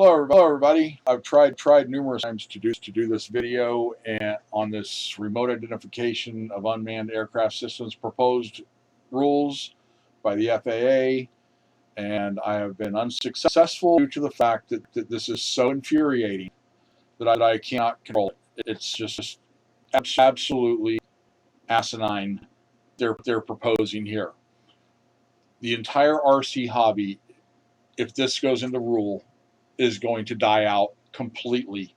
Hello everybody. I've tried numerous times to do this video and on this remote identification of unmanned aircraft systems proposed rules by the FAA, and I have been unsuccessful due to the fact that this is so infuriating that I cannot control it. It's just absolutely asinine they're proposing here. The entire RC hobby, if this goes into rule, is going to die out completely.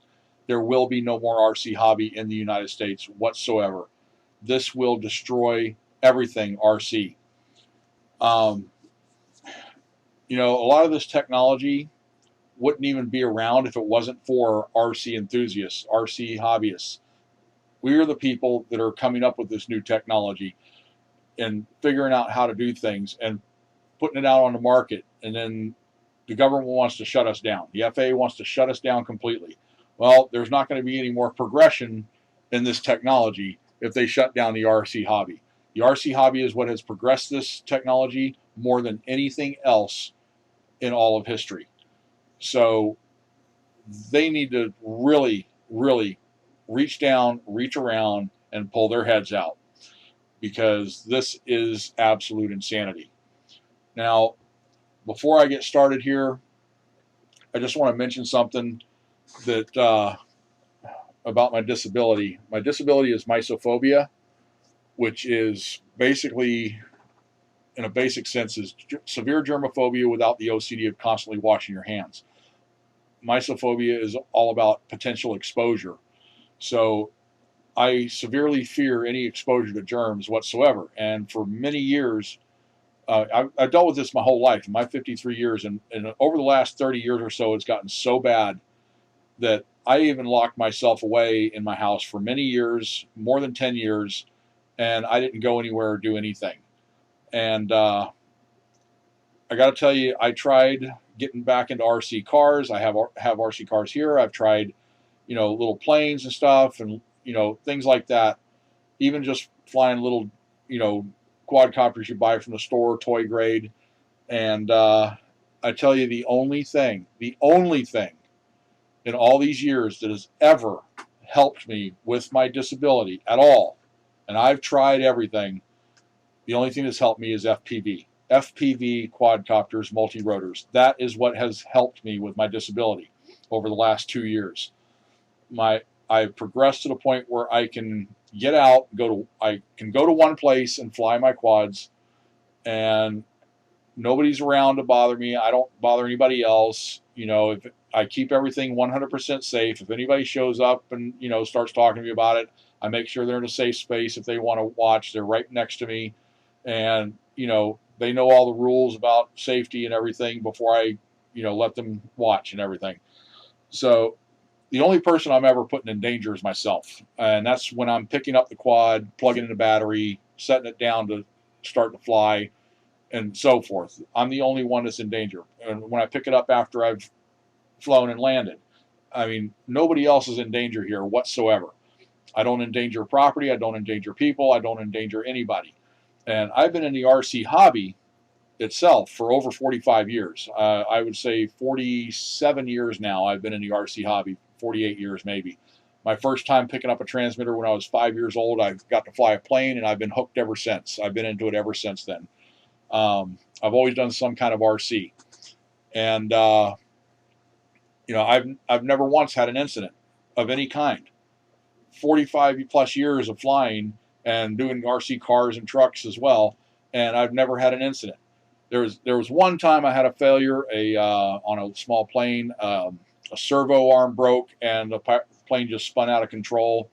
There will be no more RC hobby in the United States whatsoever. This will destroy everything RC. You know, a lot of this technology wouldn't even be around if it wasn't for RC enthusiasts, RC hobbyists. We are the people that are coming up with this new technology and figuring out how to do things and putting it out on the market, and then the government wants to shut us down. The FAA wants to shut us down completely. Well, there's not going to be any more progression in this technology if they shut down the RC hobby. The RC hobby is what has progressed this technology more than anything else in all of history. So they need to really, really reach down, reach around, and pull their heads out, because this is absolute insanity. Now, before I get started here, I just want to mention something that about my disability. My disability is Mysophobia, which is basically, in a basic sense, is severe germophobia without the OCD of constantly washing your hands. Mysophobia is all about potential exposure. So I severely fear any exposure to germs whatsoever. And for many years, I've dealt with this my whole life, in my 53 years, and over the last 30 years or so, it's gotten so bad that I even locked myself away in my house for many years, more than 10 years, and I didn't go anywhere or do anything. And I got to tell you, I tried getting back into RC cars. I have RC cars here. I've tried, you know, little planes and stuff, and you know, things like that. Even just flying little, you know, quadcopters you buy from the store, toy grade. And I tell you, the only thing in all these years that has ever helped me with my disability at all, and I've tried everything, the only thing that's helped me is FPV. FPV quadcopters, multi-rotors. That is what has helped me with my disability over the last 2 years. I've progressed to the point where I can get out, I can go to one place and fly my quads, and nobody's around to bother me. I don't bother anybody else. You know, if I keep everything 100% safe. If anybody shows up and, you know, starts talking to me about it, I make sure they're in a safe space. If they want to watch, they're right next to me, and you know, they know all the rules about safety and everything before I, you know, let them watch and everything. So the only person I'm ever putting in danger is myself. And that's when I'm picking up the quad, plugging in the battery, setting it down to start to fly, and so forth. I'm the only one that's in danger. And when I pick it up after I've flown and landed, I mean, nobody else is in danger here whatsoever. I don't endanger property. I don't endanger people. I don't endanger anybody. And I've been in the RC hobby itself for over 45 years. I would say 47 years now I've been in the RC hobby, 48 years maybe. My first time picking up a transmitter when I was 5 years old, I got to fly a plane, and I've been hooked ever since. I've been into it ever since then. I've always done some kind of RC. And, you know, I've never once had an incident of any kind. 45 plus years of flying and doing RC cars and trucks as well, and I've never had an incident. There was one time I had a failure on a small plane. A servo arm broke, and the plane just spun out of control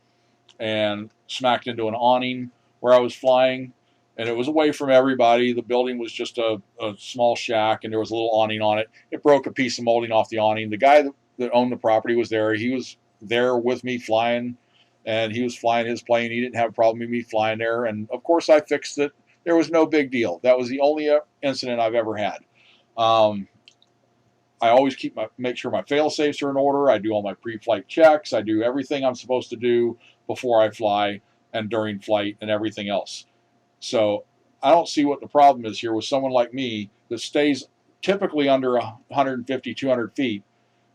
and smacked into an awning where I was flying, and it was away from everybody. The building was just a small shack, and there was a little awning on it. It broke a piece of molding off the awning. The guy that owned the property was there. He was there with me flying, and he was flying his plane. He didn't have a problem with me flying there, and of course I fixed it. There was no big deal. That was the only incident I've ever had. I always make sure my fail-safes are in order. I do all my pre-flight checks. I do everything I'm supposed to do before I fly and during flight and everything else. So I don't see what the problem is here with someone like me that stays typically under 150, 200 feet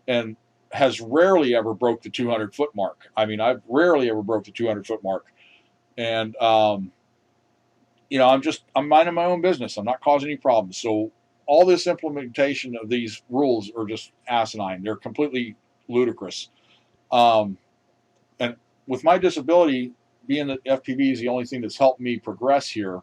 and has rarely ever broke the 200-foot mark. I mean, I've rarely ever broke the 200-foot mark. And, I'm minding my own business. I'm not causing any problems. So all this implementation of these rules are just asinine. They're completely ludicrous. And with my disability, being that FPV is the only thing that's helped me progress here,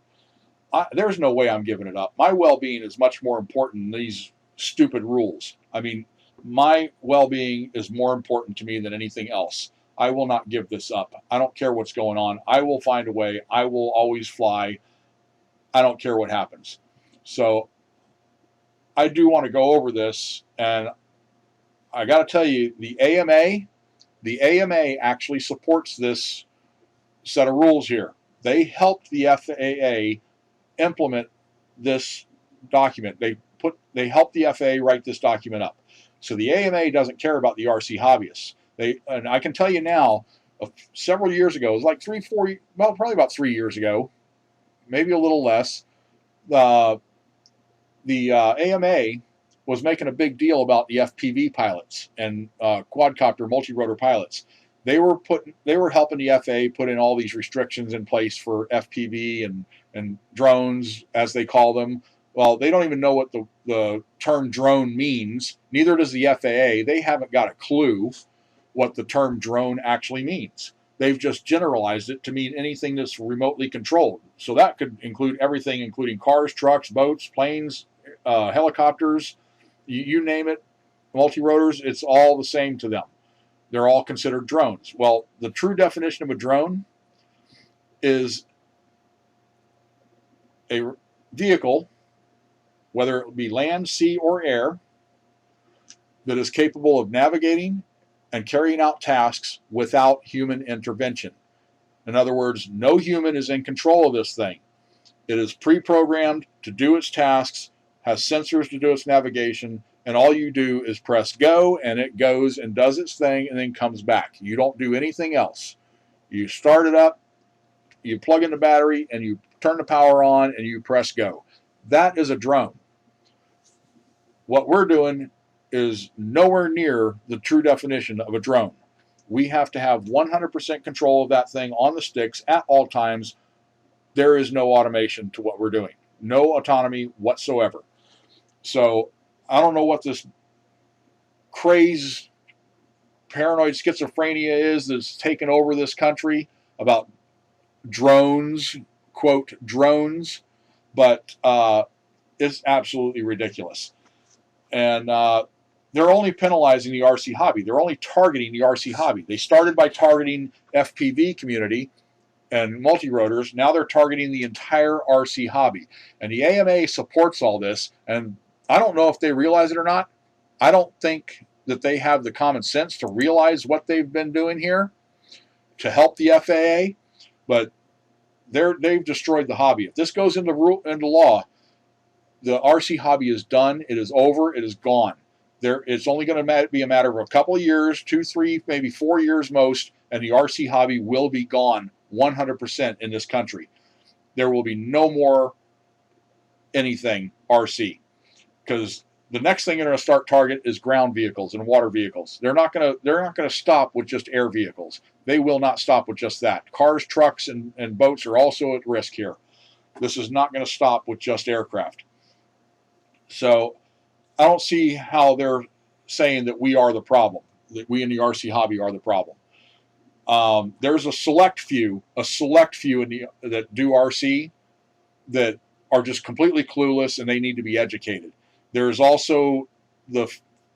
there's no way I'm giving it up. My well-being is much more important than these stupid rules. I mean, my well-being is more important to me than anything else. I will not give this up. I don't care what's going on. I will find a way. I will always fly. I don't care what happens. So I do want to go over this, and I got to tell you, the AMA actually supports this set of rules here. They helped the FAA implement this document. They helped the FAA write this document up. So the AMA doesn't care about the RC hobbyists. And I can tell you now, several years ago, it was like probably about 3 years ago, maybe a little less. The AMA was making a big deal about the FPV pilots and quadcopter multi-rotor pilots. They were helping the FAA put in all these restrictions in place for FPV and drones, as they call them. Well, they don't even know what the term drone means. Neither does the FAA. They haven't got a clue what the term drone actually means. They've just generalized it to mean anything that's remotely controlled. So that could include everything, including cars, trucks, boats, planes, helicopters, you name it, multi-rotors, it's all the same to them. They're all considered drones. Well, the true definition of a drone is a vehicle, whether it be land, sea, or air, that is capable of navigating and carrying out tasks without human intervention. In other words, no human is in control of this thing. It is pre-programmed to do its tasks, has sensors to do its navigation, and all you do is press go, and it goes and does its thing and then comes back. You don't do anything else. You start it up, you plug in the battery, and you turn the power on, and you press go. That is a drone. What we're doing is nowhere near the true definition of a drone. We have to have 100% control of that thing on the sticks at all times. There is no automation to what we're doing. No autonomy whatsoever. So I don't know what this craze, paranoid schizophrenia is that's taken over this country about drones, quote, drones, but it's absolutely ridiculous. And they're only penalizing the RC hobby. They're only targeting the RC hobby. They started by targeting FPV community and multi-rotors. Now they're targeting the entire RC hobby. And the AMA supports all this, and I don't know if they realize it or not. I don't think that they have the common sense to realize what they've been doing here to help the FAA, but they've destroyed the hobby. If this goes into law, the RC hobby is done. It is over. It is gone. It's only going to be a matter of a couple of years, 2, 3, maybe 4 years most, and the RC hobby will be gone 100% in this country. There will be no more anything RC, because the next thing they're going to start target is ground vehicles and water vehicles. They're not going to stop with just air vehicles. They will not stop with just that. Cars, trucks, and boats are also at risk here. This is not going to stop with just aircraft. So I don't see how they're saying that we are the problem, that we in the RC hobby are the problem. There's a select few that do RC that are just completely clueless, and they need to be educated. There's also the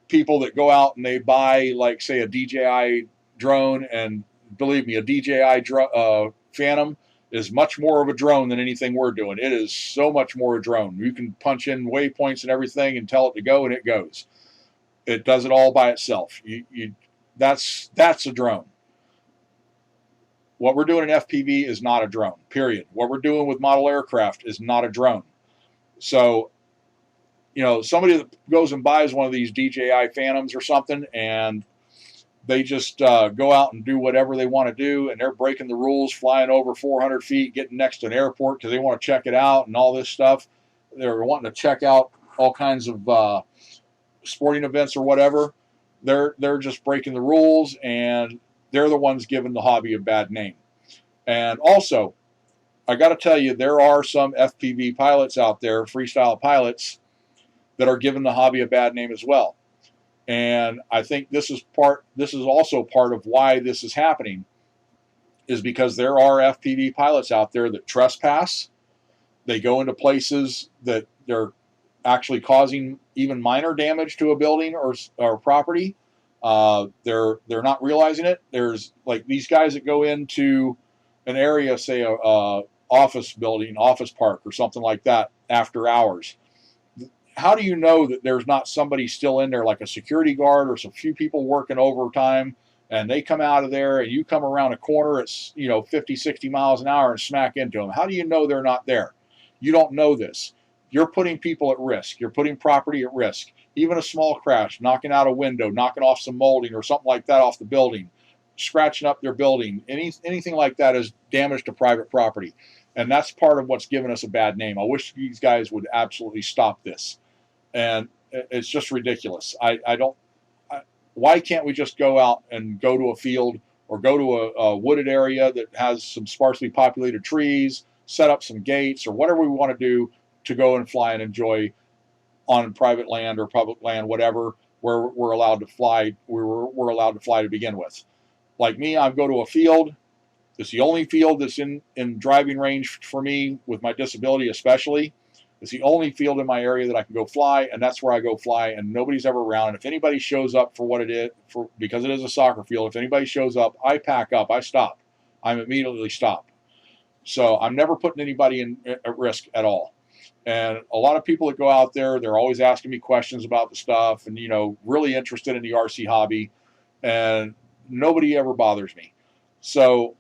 people that go out and they buy, like, say, a DJI drone, and believe me, a DJI Phantom is much more of a drone than anything we're doing. It is so much more a drone. You can punch in waypoints and everything and tell it to go, and it goes. It does it all by itself. That's a drone. What we're doing in FPV is not a drone, period. What we're doing with model aircraft is not a drone. So, somebody that goes and buys one of these DJI Phantoms or something, and they just go out and do whatever they want to do, and they're breaking the rules, flying over 400 feet, getting next to an airport because they want to check it out and all this stuff. They're wanting to check out all kinds of sporting events or whatever. they're just breaking the rules, and they're the ones giving the hobby a bad name. And also, I got to tell you, there are some FPV pilots out there, freestyle pilots, that are giving the hobby a bad name as well. And I think this is also part of why this is happening, is because there are FPV pilots out there that trespass. They go into places that they're actually causing even minor damage to a building or property. They're not realizing it. There's like these guys that go into an area, say a office building, office park, or something like that after hours. How do you know that there's not somebody still in there, like a security guard or some few people working overtime, and they come out of there and you come around a corner at 50, 60 miles an hour and smack into them? How do you know they're not there? You don't know this. You're putting people at risk. You're putting property at risk. Even a small crash, knocking out a window, knocking off some molding or something like that off the building, scratching up their building, anything like that is damage to private property. And that's part of what's given us a bad name. I wish these guys would absolutely stop this. And it's just ridiculous. Why can't we just go out and go to a field or go to a wooded area that has some sparsely populated trees, set up some gates or whatever we want to do to go and fly and enjoy on private land or public land, whatever, where we're allowed to fly. We're allowed to fly to begin with. Like me, I go to a field. It's the only field that's in driving range for me with my disability especially. It's the only field in my area that I can go fly, and that's where I go fly, and nobody's ever around. And if anybody shows up for what it is, because it is a soccer field, if anybody shows up, I pack up, I stop. I'm immediately stopped. So I'm never putting anybody at risk at all. And a lot of people that go out there, they're always asking me questions about the stuff and, really interested in the RC hobby, and nobody ever bothers me. So,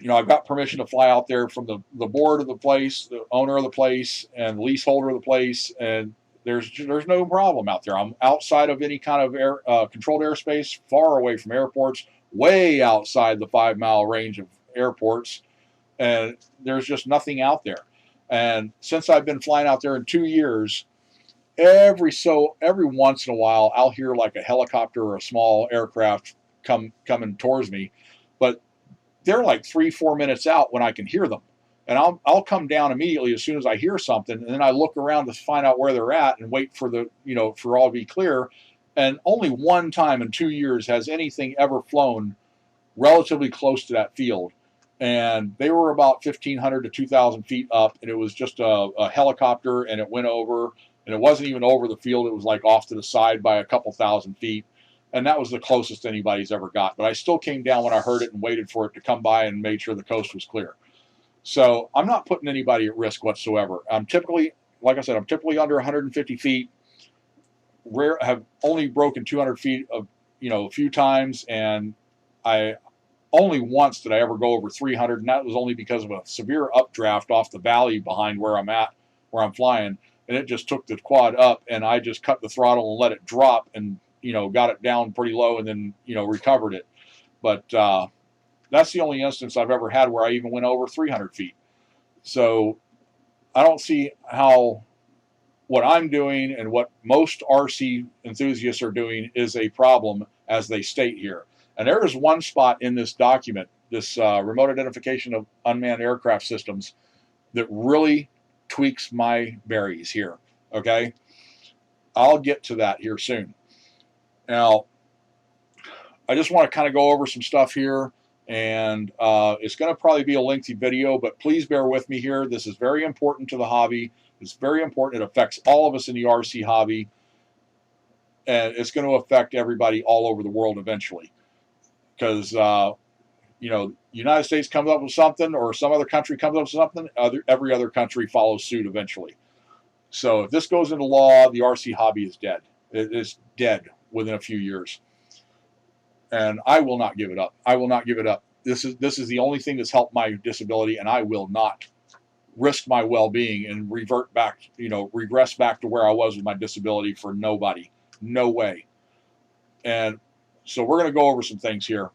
I've got permission to fly out there from the board of the place, the owner of the place, and the leaseholder of the place, and there's no problem out there. I'm outside of any kind of air controlled airspace, far away from airports, way outside the 5-mile range of airports, and there's just nothing out there. And since I've been flying out there in 2 years, every once in a while, I'll hear like a helicopter or a small aircraft coming towards me, but they're like 3-4 minutes out when I can hear them. And I'll come down immediately as soon as I hear something, and then I look around to find out where they're at and wait for for all to be clear. And only one time in 2 years has anything ever flown relatively close to that field. And they were about 1,500 to 2,000 feet up, and it was just a helicopter, and it went over, and it wasn't even over the field. It was like off to the side by a couple thousand feet. And that was the closest anybody's ever got. But I still came down when I heard it and waited for it to come by and made sure the coast was clear. So I'm not putting anybody at risk whatsoever. I'm typically under 150 feet. Have only broken 200 feet a few times, and I only once did I ever go over 300, and that was only because of a severe updraft off the valley behind where I'm flying, and it just took the quad up, and I just cut the throttle and let it drop, and got it down pretty low, and then recovered it. But that's the only instance I've ever had where I even went over 300 feet. So I don't see how what I'm doing and what most RC enthusiasts are doing is a problem, as they state here. And there is one spot in this document, this remote identification of unmanned aircraft systems, that really tweaks my berries here. Okay, I'll get to that here soon. Now, I just want to kind of go over some stuff here, and it's going to probably be a lengthy video, but please bear with me here. This is very important to the hobby. It's very important. It affects all of us in the RC hobby, and it's going to affect everybody all over the world eventually. Because, the United States comes up with something, or some other country comes up with something, every other country follows suit eventually. So if this goes into law, the RC hobby is dead. It is dead within a few years. And I will not give it up. I will not give it up. This is the only thing that's helped my disability, and I will not risk my well-being and regress back to where I was with my disability for nobody. No way. And so we're going to go over some things here.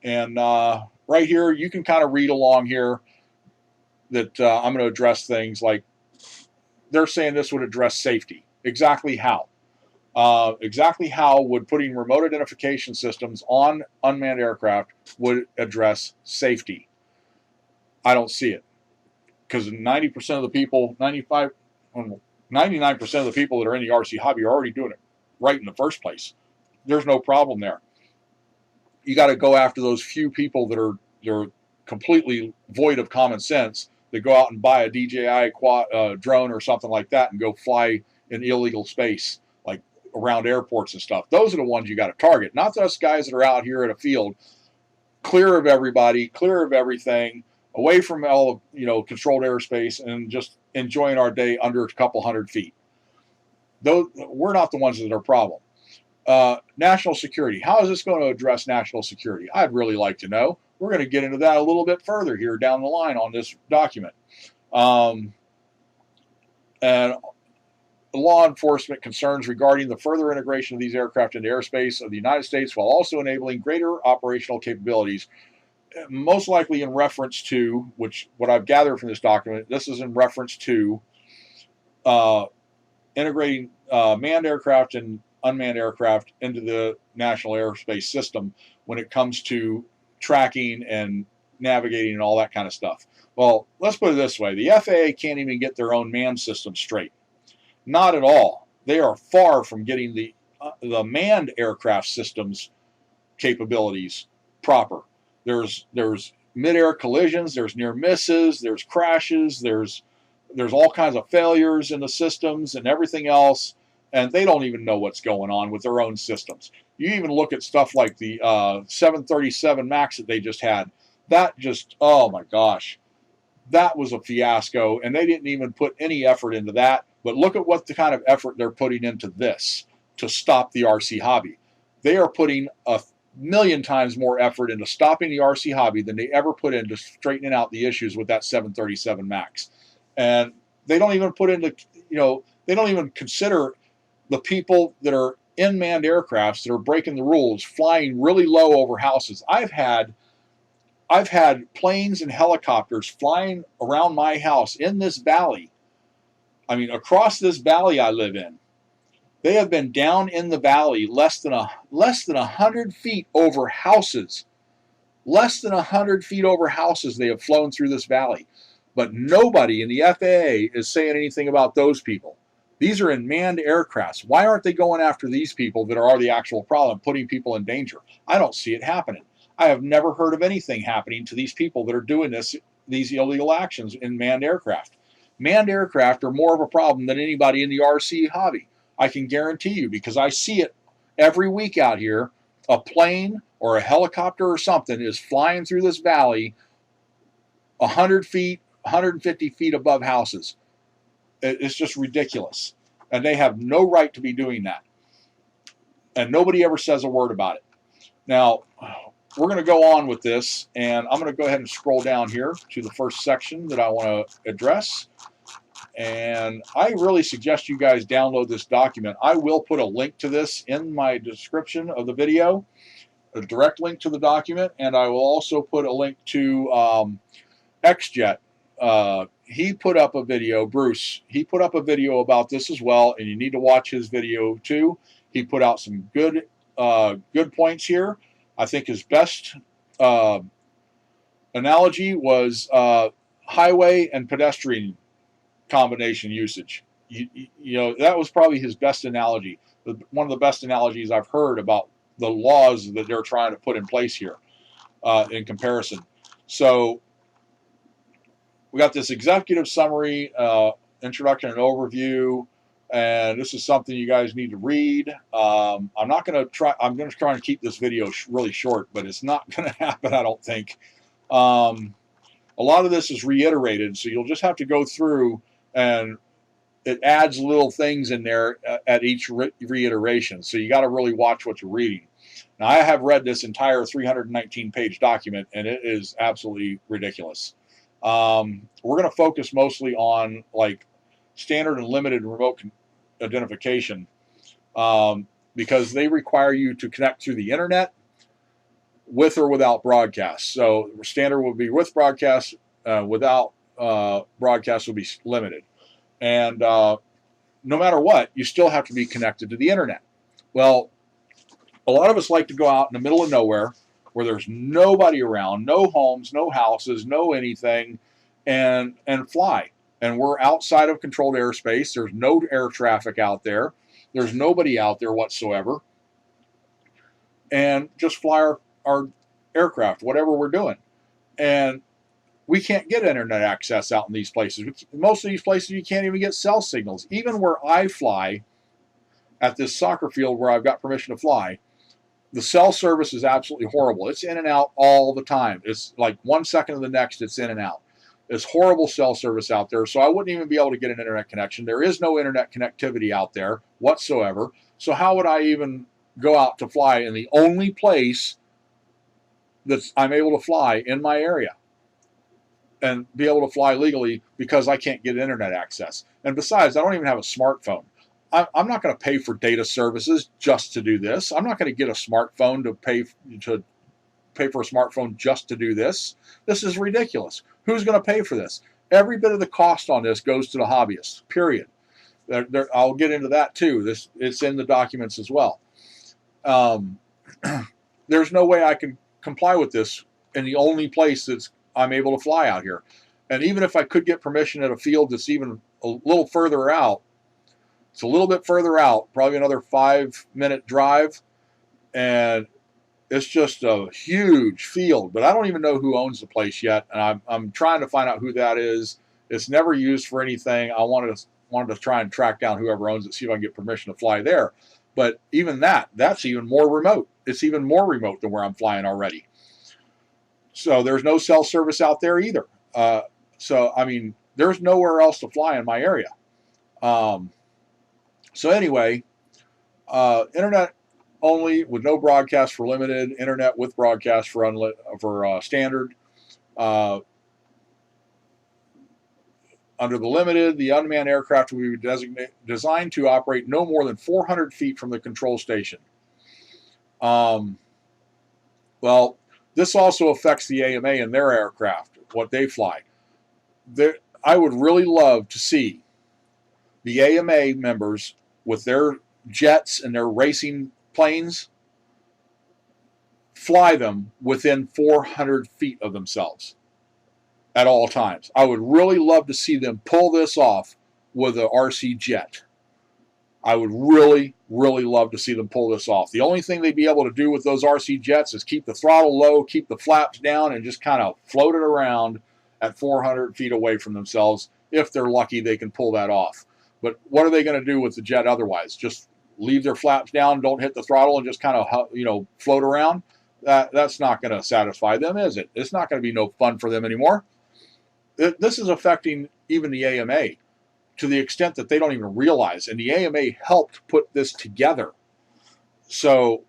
And right here, you can kind of read along here that I'm going to address things like they're saying this would address safety. Exactly how? Exactly how would putting remote identification systems on unmanned aircraft would address safety? I don't see it, because 90% of the people, 99% of the people that are in the RC hobby are already doing it right in the first place. There's no problem there. You got to go after those few people that are they're completely void of common sense, that go out and buy a DJI drone or something like that and go fly in illegal space, like around airports and stuff. Those are the ones you got to target, not those guys that are out here at a field, clear of everybody, clear of everything, away from all controlled airspace, and just enjoying our day under a couple 100 feet. Those, we're not the ones that are a problem. National security. How is this going to address national security? I'd really like to know. We're going to get into that a little bit further here down the line on this document. And law enforcement concerns regarding the further integration of these aircraft into airspace of the United States, while also enabling greater operational capabilities, most likely in reference to, which what I've gathered from this document, this is in reference to integrating manned aircraft and unmanned aircraft into the national airspace system when it comes to tracking and navigating and all that kind of stuff. Well, let's put it this way. The FAA can't even get their own manned system straight. Not at all. They are far from getting the manned aircraft systems capabilities proper. There's mid-air collisions, there's near misses, there's crashes, there's all kinds of failures in the systems and everything else, and they don't even know what's going on with their own systems. You even look at stuff like the 737 MAX that they just had. That just, oh my gosh, that was a fiasco, and they didn't even put any effort into that. But look at what the kind of effort they're putting into this to stop the RC hobby. They are putting a million times more effort into stopping the RC hobby than they ever put into straightening out the issues with that 737 MAX. And they don't even put into, they don't even consider the people that are in manned aircrafts that are breaking the rules, flying really low over houses. I've had planes and helicopters flying around my house in this valley. I mean, across this valley I live in. They have been down in the valley less than 100 feet over houses. Less than 100 feet over houses they have flown through this valley. But nobody in the FAA is saying anything about those people. These are in manned aircrafts. Why aren't they going after these people that are the actual problem, putting people in danger? I don't see it happening. I have never heard of anything happening to these people that are doing these illegal actions in manned aircraft. Manned aircraft are more of a problem than anybody in the RC hobby. I can guarantee you, because I see it every week out here. A plane or a helicopter or something is flying through this valley 100 feet, 150 feet above houses. It's just ridiculous. And they have no right to be doing that. And nobody ever says a word about it. Now, we're going to go on with this, and I'm going to go ahead and scroll down here to the first section that I want to address. And I really suggest you guys download this document. I will put a link to this in my description of the video, a direct link to the document, and I will also put a link to XJet. He put up a video, Bruce, he put up a video about this as well, and you need to watch his video too. He put out some good points here. I think his best analogy was highway and pedestrian combination usage. That was probably his best analogy. One of the best analogies I've heard about the laws that they're trying to put in place here in comparison. So we got this executive summary, introduction and overview, and this is something you guys need to read. I'm going to try and keep this video really short, but it's not going to happen, I don't think. A lot of this is reiterated, so you'll just have to go through, and it adds little things in there at each reiteration. So you got to really watch what you're reading. Now, I have read this entire 319-page document, and it is absolutely ridiculous. We're going to focus mostly on like standard and limited remote identification because they require you to connect through the internet with or without broadcast. So standard will be with broadcast, without broadcast will be limited. And no matter what, you still have to be connected to the internet. Well, a lot of us like to go out in the middle of nowhere where there's nobody around, no homes, no houses, no anything, and fly. And we're outside of controlled airspace. There's no air traffic out there. There's nobody out there whatsoever. And just fly our aircraft, whatever we're doing. And we can't get internet access out in these places. Most of these places, you can't even get cell signals. Even where I fly at this soccer field where I've got permission to fly, the cell service is absolutely horrible. It's in and out all the time. It's like 1 second to the next, it's in and out. There's horrible cell service out there, so I wouldn't even be able to get an internet connection. There is no internet connectivity out there whatsoever. So how would I even go out to fly in the only place that I'm able to fly in my area and be able to fly legally because I can't get internet access? And besides, I don't even have a smartphone. I'm not going to pay for data services just to do this. I'm not going to get a smartphone to pay for a smartphone just to do this. This is ridiculous. Who's going to pay for this? Every bit of the cost on this goes to the hobbyists, period. I'll get into that too. It's in the documents as well. There's no way I can comply with this in the only place that I'm able to fly out here. And even if I could get permission at a field that's even a little further out, it's a little bit further out, probably another 5-minute drive, and it's just a huge field. But I don't even know who owns the place yet, and I'm trying to find out who that is. It's never used for anything. I wanted to try and track down whoever owns it, see if I can get permission to fly there. But even that's even more remote. It's even more remote than where I'm flying already. So there's no cell service out there either. So I mean, there's nowhere else to fly in my area. So anyway, internet only with no broadcast for limited, internet with broadcast for standard. Under the limited, the unmanned aircraft will be designed to operate no more than 400 feet from the control station. Well, this also affects the AMA and their aircraft, what they fly. I would really love to see the AMA members with their jets and their racing planes fly them within 400 feet of themselves at all times. I would really love to see them pull this off with an RC jet. I would really, really love to see them pull this off. The only thing they'd be able to do with those RC jets is keep the throttle low, keep the flaps down, and just kind of float it around at 400 feet away from themselves. If they're lucky, they can pull that off. But what are they going to do with the jet otherwise? Just leave their flaps down, don't hit the throttle, and just kind of float around? That's not going to satisfy them, is it? It's not going to be no fun for them anymore. This is affecting even the AMA to the extent that they don't even realize. And the AMA helped put this together. So,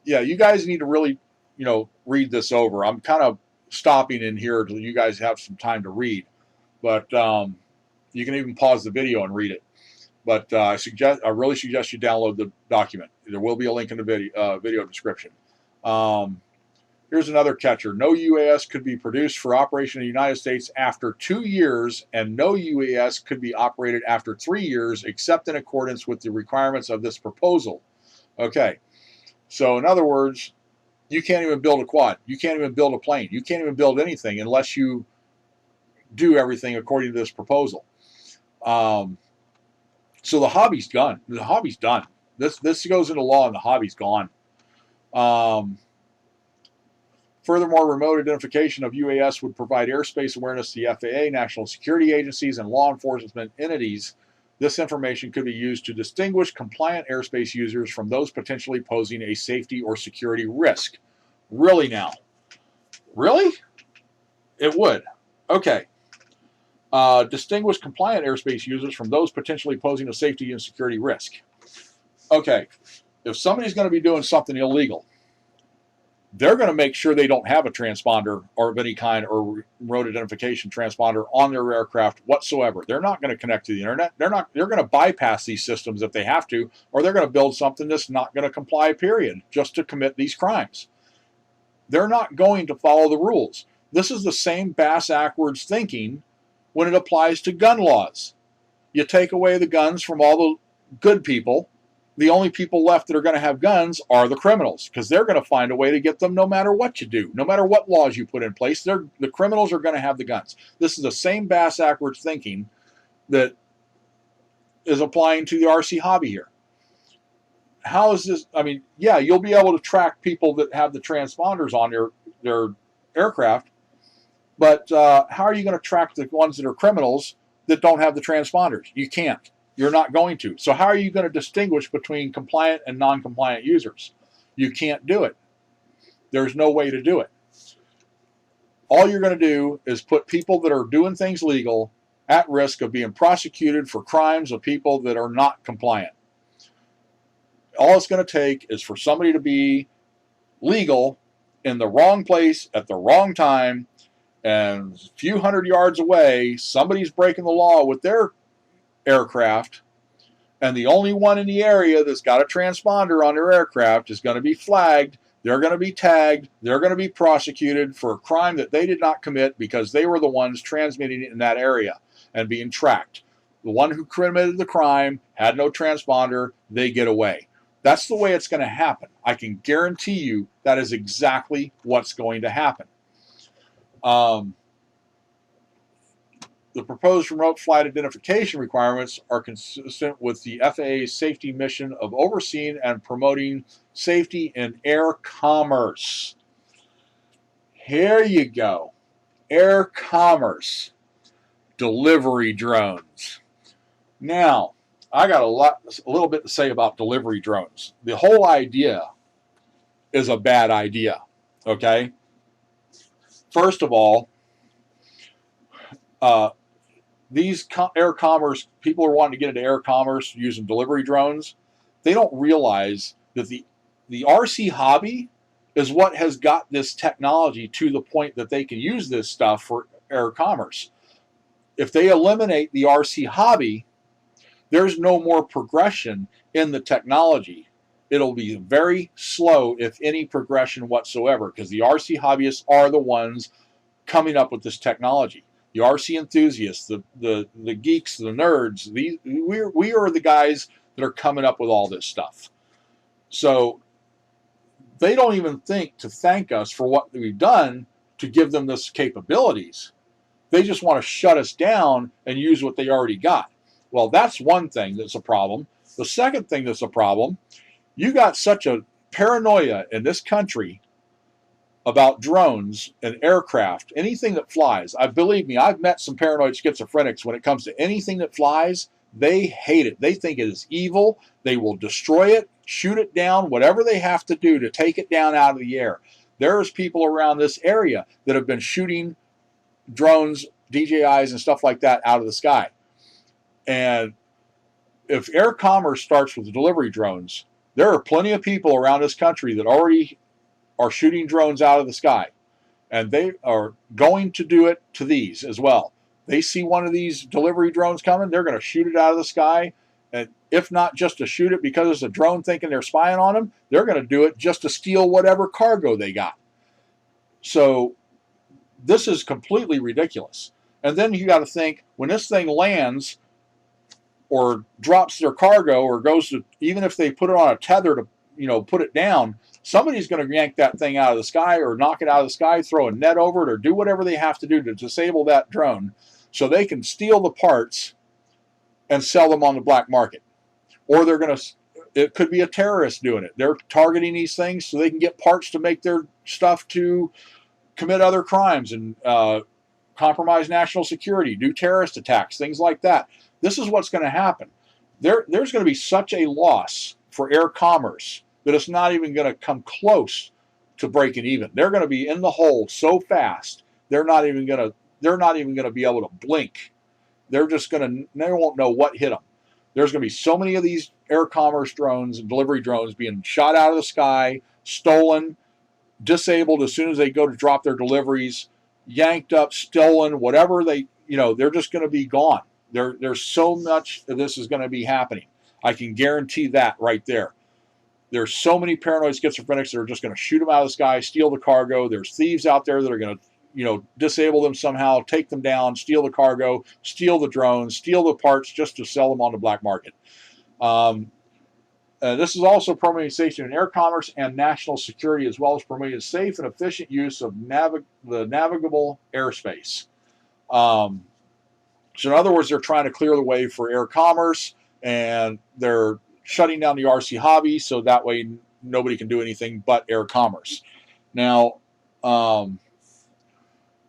yeah, you guys need to really, read this over. I'm kind of stopping in here till you guys have some time to read. But you can even pause the video and read it. But I really suggest you download the document. There will be a link in the video description. Here's another catcher. No UAS could be produced for operation in the United States after 2 years, and no UAS could be operated after 3 years, except in accordance with the requirements of this proposal. Okay, so in other words, you can't even build a quad. You can't even build a plane. You can't even build anything unless you do everything according to this proposal. So the hobby's done. The hobby's done. This goes into law, and the hobby's gone. Furthermore, remote identification of UAS would provide airspace awareness to the FAA, national security agencies, and law enforcement entities. This information could be used to distinguish compliant airspace users from those potentially posing a safety or security risk. Really now? Really? It would. Okay. Distinguish compliant airspace users from those potentially posing a safety and security risk. Okay. If somebody's going to be doing something illegal, they're going to make sure they don't have a transponder or of any kind or remote identification transponder on their aircraft whatsoever. They're not going to connect to the internet. They're going to bypass these systems if they have to, or they're going to build something that's not going to comply, period, just to commit these crimes. They're not going to follow the rules. This is the same bass-ackwards thinking when it applies to gun laws. You take away the guns from all the good people, the only people left that are going to have guns are the criminals, because they're going to find a way to get them no matter what you do, no matter what laws you put in place. The criminals are going to have the guns. This is the same bass-backwards thinking that is applying to the RC hobby here. How is this? I mean, yeah, you'll be able to track people that have the transponders on their aircraft, but how are you going to track the ones that are criminals that don't have the transponders? You can't. You're not going to. So how are you going to distinguish between compliant and non-compliant users? You can't do it. There's no way to do it. All you're going to do is put people that are doing things legal at risk of being prosecuted for crimes of people that are not compliant. All it's going to take is for somebody to be legal in the wrong place at the wrong time, and a few hundred yards away, somebody's breaking the law with their aircraft, and the only one in the area that's got a transponder on their aircraft is going to be flagged. They're going to be tagged. They're going to be prosecuted for a crime that they did not commit because they were the ones transmitting it in that area and being tracked. The one who committed the crime had no transponder. They get away. That's the way it's going to happen. I can guarantee you that is exactly what's going to happen. The proposed remote flight identification requirements are consistent with the FAA's safety mission of overseeing and promoting safety in air commerce. Here you go. Air commerce. Delivery drones. Now, I got a little bit to say about delivery drones. The whole idea is a bad idea, okay? First of all, these air commerce, people are wanting to get into air commerce using delivery drones. They don't realize that the RC hobby is what has got this technology to the point that they can use this stuff for air commerce. If they eliminate the RC hobby, there's no more progression in the technology. It'll be very slow, if any progression whatsoever, because the RC hobbyists are the ones coming up with this technology. The RC enthusiasts, the geeks, the nerds, we are the guys that are coming up with all this stuff. So they don't even think to thank us for what we've done to give them this capabilities. They just want to shut us down and use what they already got. Well, that's one thing that's a problem. The second thing that's a problem, you got such a paranoia in this country about drones and aircraft, anything that flies. Believe me, I've met some paranoid schizophrenics when it comes to anything that flies. They hate it. They think it is evil. They will destroy it, shoot it down, whatever they have to do to take it down out of the air. There's people around this area that have been shooting drones, DJIs, and stuff like that out of the sky. And if air commerce starts with the delivery drones, there are plenty of people around this country that already are shooting drones out of the sky. And they are going to do it to these as well. They see one of these delivery drones coming, they're going to shoot it out of the sky. And if not just to shoot it because it's a drone thinking they're spying on them, they're going to do it just to steal whatever cargo they got. So this is completely ridiculous. And then you got to think, when this thing lands or drops their cargo or goes to, even if they put it on a tether to, put it down, somebody's going to yank that thing out of the sky or knock it out of the sky, throw a net over it, or do whatever they have to do to disable that drone so they can steal the parts and sell them on the black market. Or it could be a terrorist doing it. They're targeting these things so they can get parts to make their stuff to commit other crimes and compromise national security, do terrorist attacks, things like that. This is what's going to happen. There's going to be such a loss for air commerce that it's not even going to come close to breaking even. They're going to be in the hole so fast they're not even going to be able to blink. They won't know what hit them. There's going to be so many of these air commerce drones and delivery drones being shot out of the sky, stolen, disabled as soon as they go to drop their deliveries, yanked up, stolen, whatever they're just going to be gone. There's so much of this is going to be happening. I can guarantee that right there. There's so many paranoid schizophrenics that are just going to shoot them out of the sky, steal the cargo. There's thieves out there that are going to, disable them somehow, take them down, steal the cargo, steal the drones, steal the parts just to sell them on the black market. This is also promoting safety in air commerce and national security, as well as promoting safe and efficient use of the navigable airspace. So in other words, they're trying to clear the way for air commerce, and they're shutting down the RC hobby so that way nobody can do anything but air commerce. Now,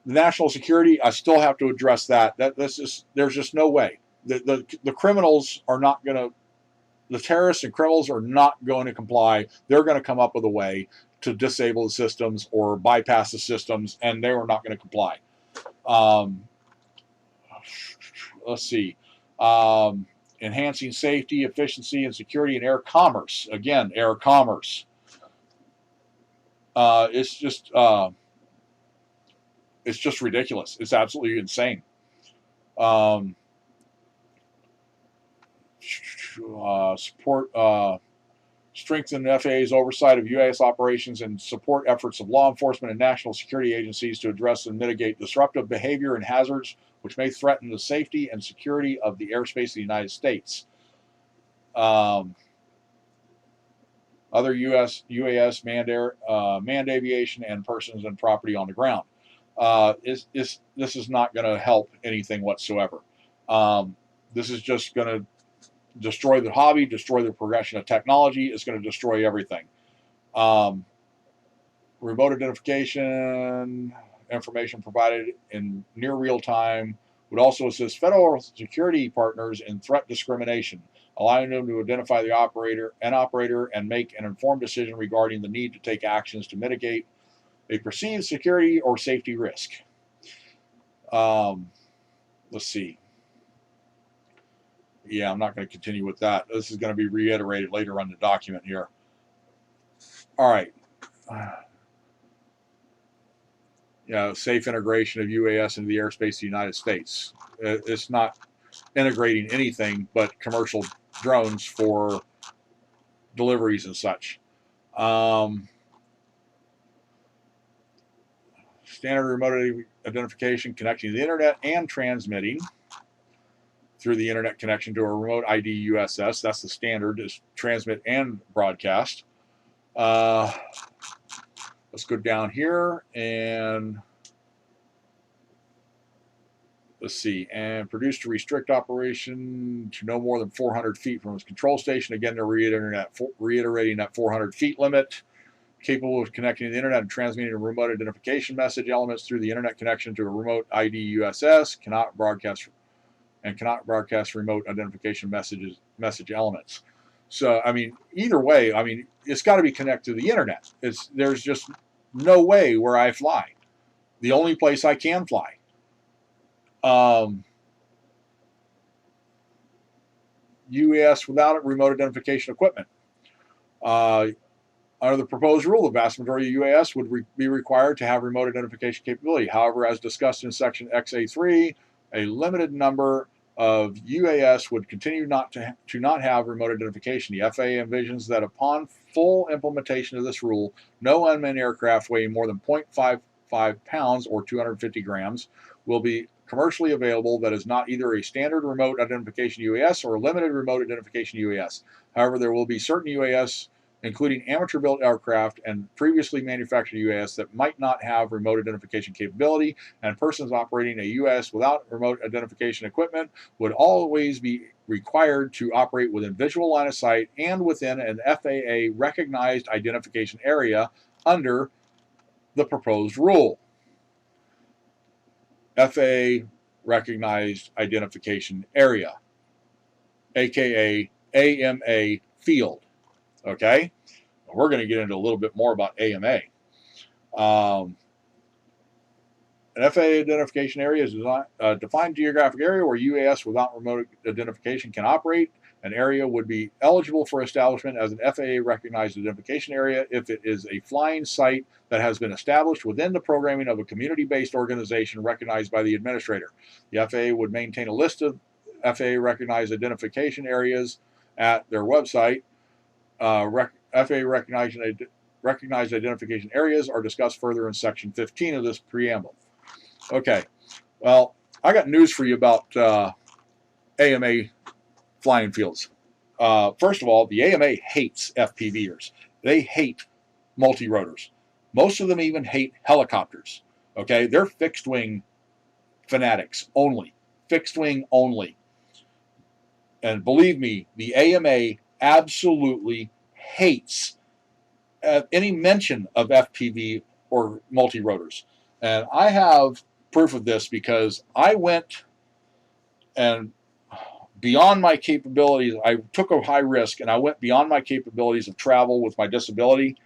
national security, I still have to address that. There's just no way. The criminals are not going to, the terrorists and criminals are not going to comply. They're going to come up with a way to disable the systems or bypass the systems, and they are not going to comply. Let's see. Enhancing safety, efficiency, and security in air commerce. Again, air commerce. It's just ridiculous. It's absolutely insane. Strengthen FAA's oversight of UAS operations and support efforts of law enforcement and national security agencies to address and mitigate disruptive behavior and hazards which may threaten the safety and security of the airspace of the United States. Other UAS, manned aviation, and persons and property on the ground. This is not going to help anything whatsoever. This is just going to destroy the hobby, destroy the progression of technology. It's going to destroy everything. Remote identification information provided in near real time would also assist federal security partners in threat discrimination, allowing them to identify the operator and make an informed decision regarding the need to take actions to mitigate a perceived security or safety risk. Let's see. Yeah, I'm not going to continue with that. This is going to be reiterated later on the document here. All right. Safe integration of UAS into the airspace of the United States. It's not integrating anything but commercial drones for deliveries and such. Standard remote identification connecting to the internet and transmitting through the internet connection to a remote ID USS. That's the standard, is transmit and broadcast. Let's go down here and let's see. And produce to restrict operation to no more than 400 feet from its control station. Again, they're reiterating that 400 feet limit. Capable of connecting to the internet and transmitting a remote identification message elements through the internet connection to a remote ID USS. Cannot broadcast remote identification message elements. So, I mean, either way, I mean, it's got to be connected to the internet. There's just no way where I fly. The only place I can fly. UAS without remote identification equipment. Under the proposed rule, the vast majority of UAS would be required to have remote identification capability. However, as discussed in Section XA3, a limited number of UAS would continue to not have remote identification. The FAA envisions that upon full implementation of this rule, no unmanned aircraft weighing more than 0.55 pounds or 250 grams will be commercially available that is not either a standard remote identification UAS or a limited remote identification UAS. However, there will be certain UAS, including amateur-built aircraft and previously manufactured UAS that might not have remote identification capability, and persons operating a UAS without remote identification equipment would always be required to operate within visual line of sight and within an FAA-recognized identification area under the proposed rule. FAA-recognized identification area, aka AMA field. Okay, we're going to get into a little bit more about AMA. An FAA identification area is a defined geographic area where UAS without remote identification can operate. An area would be eligible for establishment as an FAA-recognized identification area if it is a flying site that has been established within the programming of a community-based organization recognized by the administrator. The FAA would maintain a list of FAA-recognized identification areas at their website. FAA recognized identification areas are discussed further in Section 15 of this preamble. Okay, well, I got news for you about AMA flying fields. first of all, the AMA hates FPVers. They hate multi-rotors. Most of them even hate helicopters. Okay, they're fixed wing fanatics only. Fixed wing only. And believe me, the AMA absolutely hates any mention of FPV or multi-rotors. And I have proof of this because I went and beyond my capabilities, I took a high risk and I went beyond my capabilities of travel with my disability.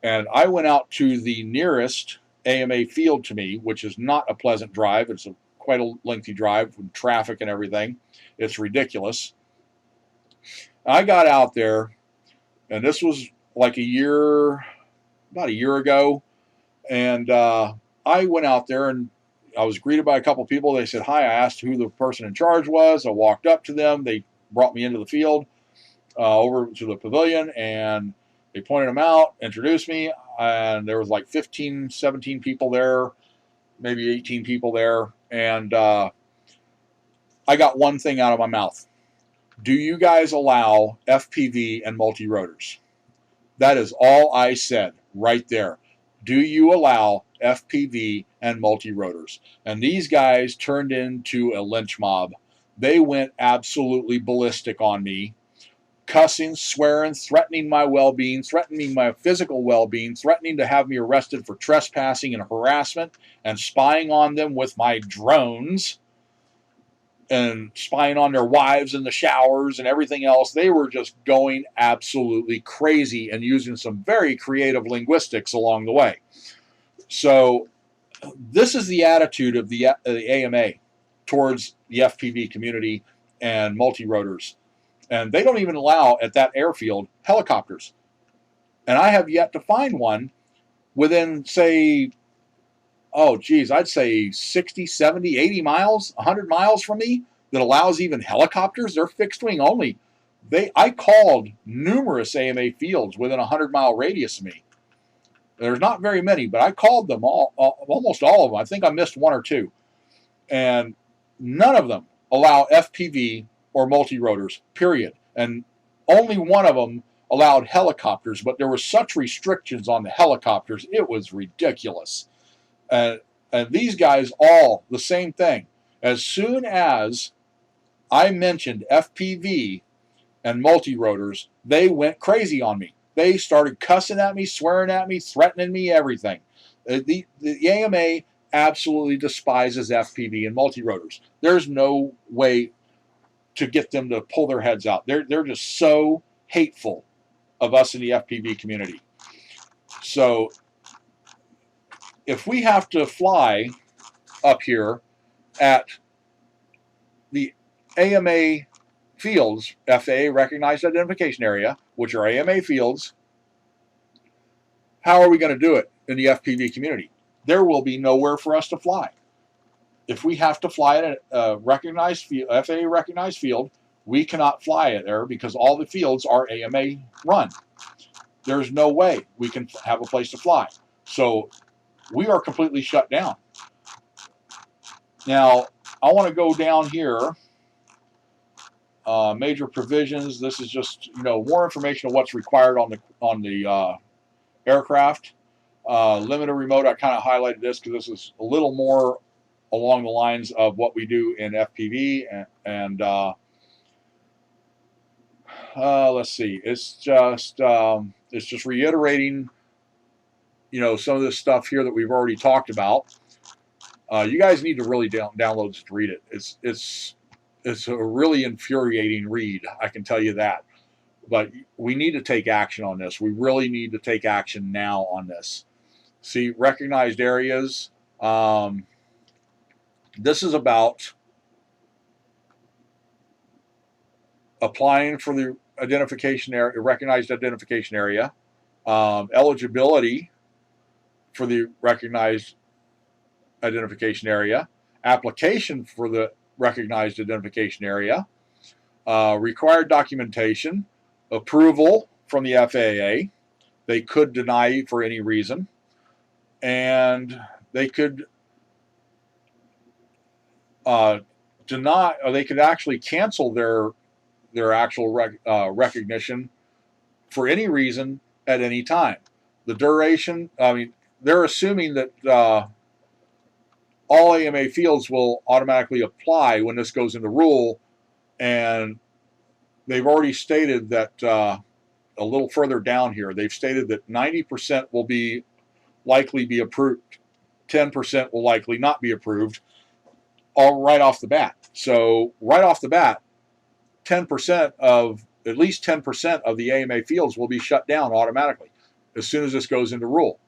And I went out to the nearest AMA field to me, which is not a pleasant drive. It's quite a lengthy drive with traffic and everything. It's ridiculous. I got out there, and this was like about a year ago, and I went out there and I was greeted by a couple of people. They said hi. I asked who the person in charge was. I walked up to them. They brought me into the field, over to the pavilion, and they pointed them out, introduced me, and there was like 15, 17 people there, maybe 18 people there, and I got one thing out of my mouth. Do you guys allow FPV and multi-rotors? That is all I said right there. Do you allow FPV and multi-rotors? And these guys turned into a lynch mob. They went absolutely ballistic on me, cussing, swearing, threatening my well-being, threatening my physical well-being, threatening to have me arrested for trespassing and harassment, and spying on them with my drones, and spying on their wives in the showers and everything else. They were just going absolutely crazy and using some very creative linguistics along the way. So this is the attitude of the AMA towards the FPV community and multi-rotors. And they don't even allow at that airfield helicopters. And I have yet to find one within, say, I'd say 60, 70, 80 miles, 100 miles from me that allows even helicopters. They're fixed wing only. I called numerous AMA fields within a 100-mile radius of me. There's not very many, but I called them almost all of them. I think I missed one or two. And none of them allow FPV or multi-rotors, period. And only one of them allowed helicopters, but there were such restrictions on the helicopters, it was ridiculous. And these guys all the same thing. As soon as I mentioned FPV and multi-rotors, they went crazy on me. They started cussing at me, swearing at me, threatening me, everything. The AMA absolutely despises FPV and multi-rotors. There's no way to get them to pull their heads out. They're just so hateful of us in the FPV community. So if we have to fly up here at the AMA fields, FAA recognized identification area, which are AMA fields, how are we going to do it in the FPV community? There will be nowhere for us to fly. If we have to fly at a recognized field, FAA recognized field, we cannot fly it there because all the fields are AMA run. There's no way we can have a place to fly. So we are completely shut down. Now, I want to go down here. Major provisions. This is just more information on what's required on the aircraft. Limited remote. I kind of highlighted this because this is a little more along the lines of what we do in FPV. And let's see. It's just reiterating some of this stuff here that we've already talked about. You guys need to really download this to read it. It's a really infuriating read, I can tell you that. But we need to take action on this. We really need to take action now on this. See, recognized areas. This is about applying for the identification area, recognized identification area, eligibility for the recognized identification area, application for the recognized identification area, required documentation, approval from the FAA. They could deny for any reason, and they could deny, or they could actually cancel their their actual recognition for any reason at any time. The duration, I mean, they're assuming that all AMA fields will automatically apply when this goes into rule, and they've already stated that a little further down here, they've stated that 90% will be likely be approved, 10% will likely not be approved, all right off the bat. So right off the bat, 10% of at least 10% of the AMA fields will be shut down automatically as soon as this goes into rule.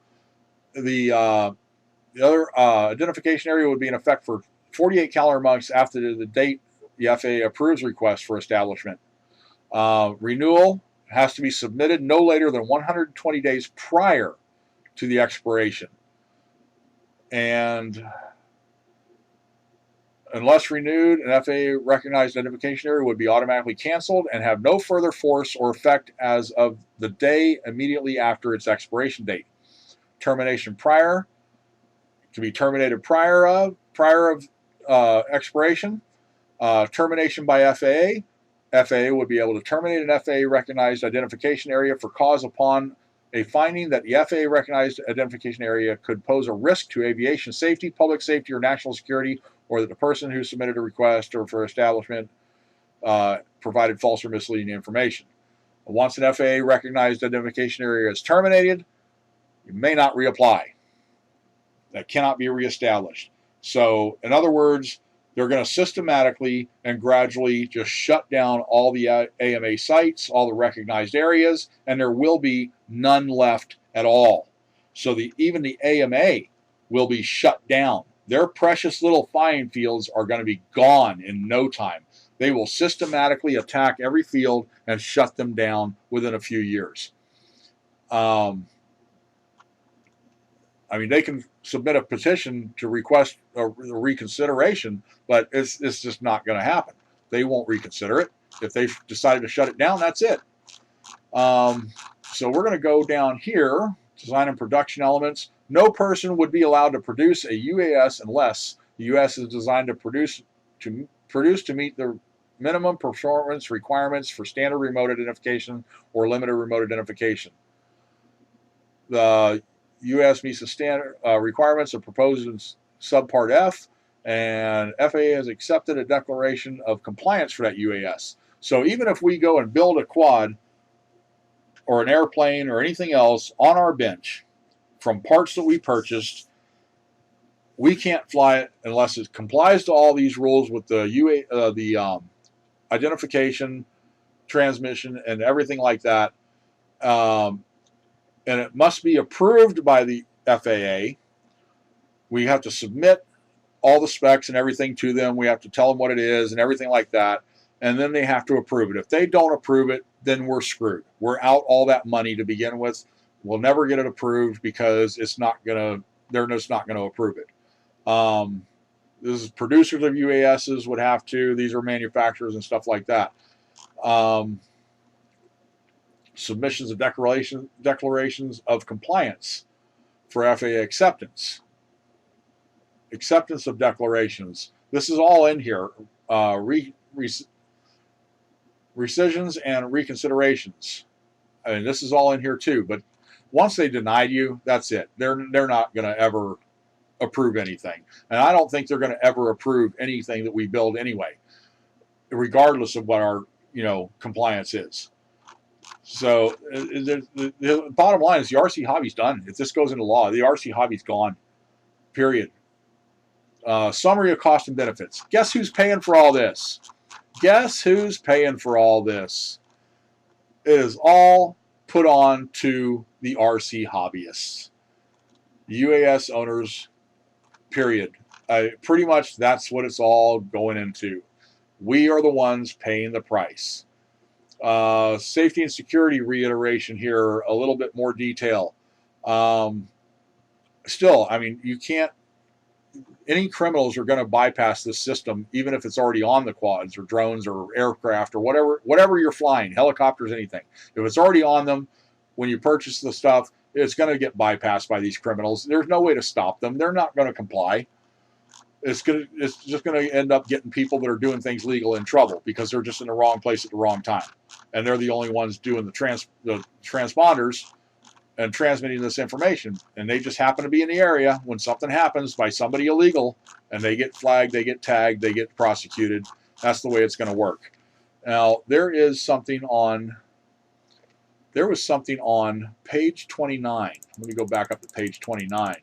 The other identification area would be in effect for 48 calendar months after the date the FAA approves request for establishment. Renewal has to be submitted no later than 120 days prior to the expiration. And unless renewed, an FAA recognized identification area would be automatically canceled and have no further force or effect as of the day immediately after its expiration date. Termination prior can be terminated prior of expiration. Termination by FAA. FAA would be able to terminate an FAA recognized identification area for cause upon a finding that the FAA recognized identification area could pose a risk to aviation safety, public safety, or national security, or that the person who submitted a request or for establishment provided false or misleading information. Once an FAA recognized identification area is terminated, you may not reapply. That cannot be reestablished. So, in other words, they're going to systematically and gradually just shut down all the AMA sites, all the recognized areas, and there will be none left at all. So even the AMA will be shut down. Their precious little flying fields are going to be gone in no time. They will systematically attack every field and shut them down within a few years. I mean, they can submit a petition to request a reconsideration, but it's just not going to happen. They won't reconsider it. If they've decided to shut it down, that's it. So we're going to go down here, design and production elements. No person would be allowed to produce a UAS unless the UAS is designed to produce to meet the minimum performance requirements for standard remote identification or limited remote identification. The UAS meets the standard requirements of proposed in subpart F, and FAA has accepted a declaration of compliance for that UAS. So even if we go and build a quad or an airplane or anything else on our bench from parts that we purchased, we can't fly it unless it complies to all these rules with the identification, transmission, and everything like that. And it must be approved by the FAA. We have to submit all the specs and everything to them. We have to tell them what it is and everything like that. And then they have to approve it. If they don't approve it, then we're screwed. We're out all that money to begin with. We'll never get it approved because they're just not going to approve it. This is producers of UASs would have to. These are manufacturers and stuff like that. Submissions of declarations of compliance for FAA acceptance. Acceptance of declarations. This is all in here. Rescissions and reconsiderations. I mean, this is all in here too. But once they denied you, that's it. They're not going to ever approve anything, and I don't think they're going to ever approve anything that we build anyway, regardless of what our compliance is. So the bottom line is the RC hobby's done. If this goes into law, the RC hobby's gone. Period. Summary of cost and benefits. Guess who's paying for all this? Guess who's paying for all this? It is all put on to the RC hobbyists, the UAS owners, period. Pretty much that's what it's all going into. We are the ones paying the price. Safety and security reiteration here, a little bit more detail. Still, I mean, you can't, any criminals are going to bypass this system, even if it's already on the quads or drones or aircraft or whatever you're flying, helicopters, anything. If it's already on them, when you purchase the stuff, it's going to get bypassed by these criminals. There's no way to stop them. They're not going to comply. it's just gonna end up getting people that are doing things legal in trouble because they're just in the wrong place at the wrong time, and they're the only ones doing the transponders and transmitting this information, and they just happen to be in the area when something happens by somebody illegal, and they get flagged, they get tagged, they get prosecuted. That's the way it's going to work. Now there was something on page 29. Let me go back up to page 29.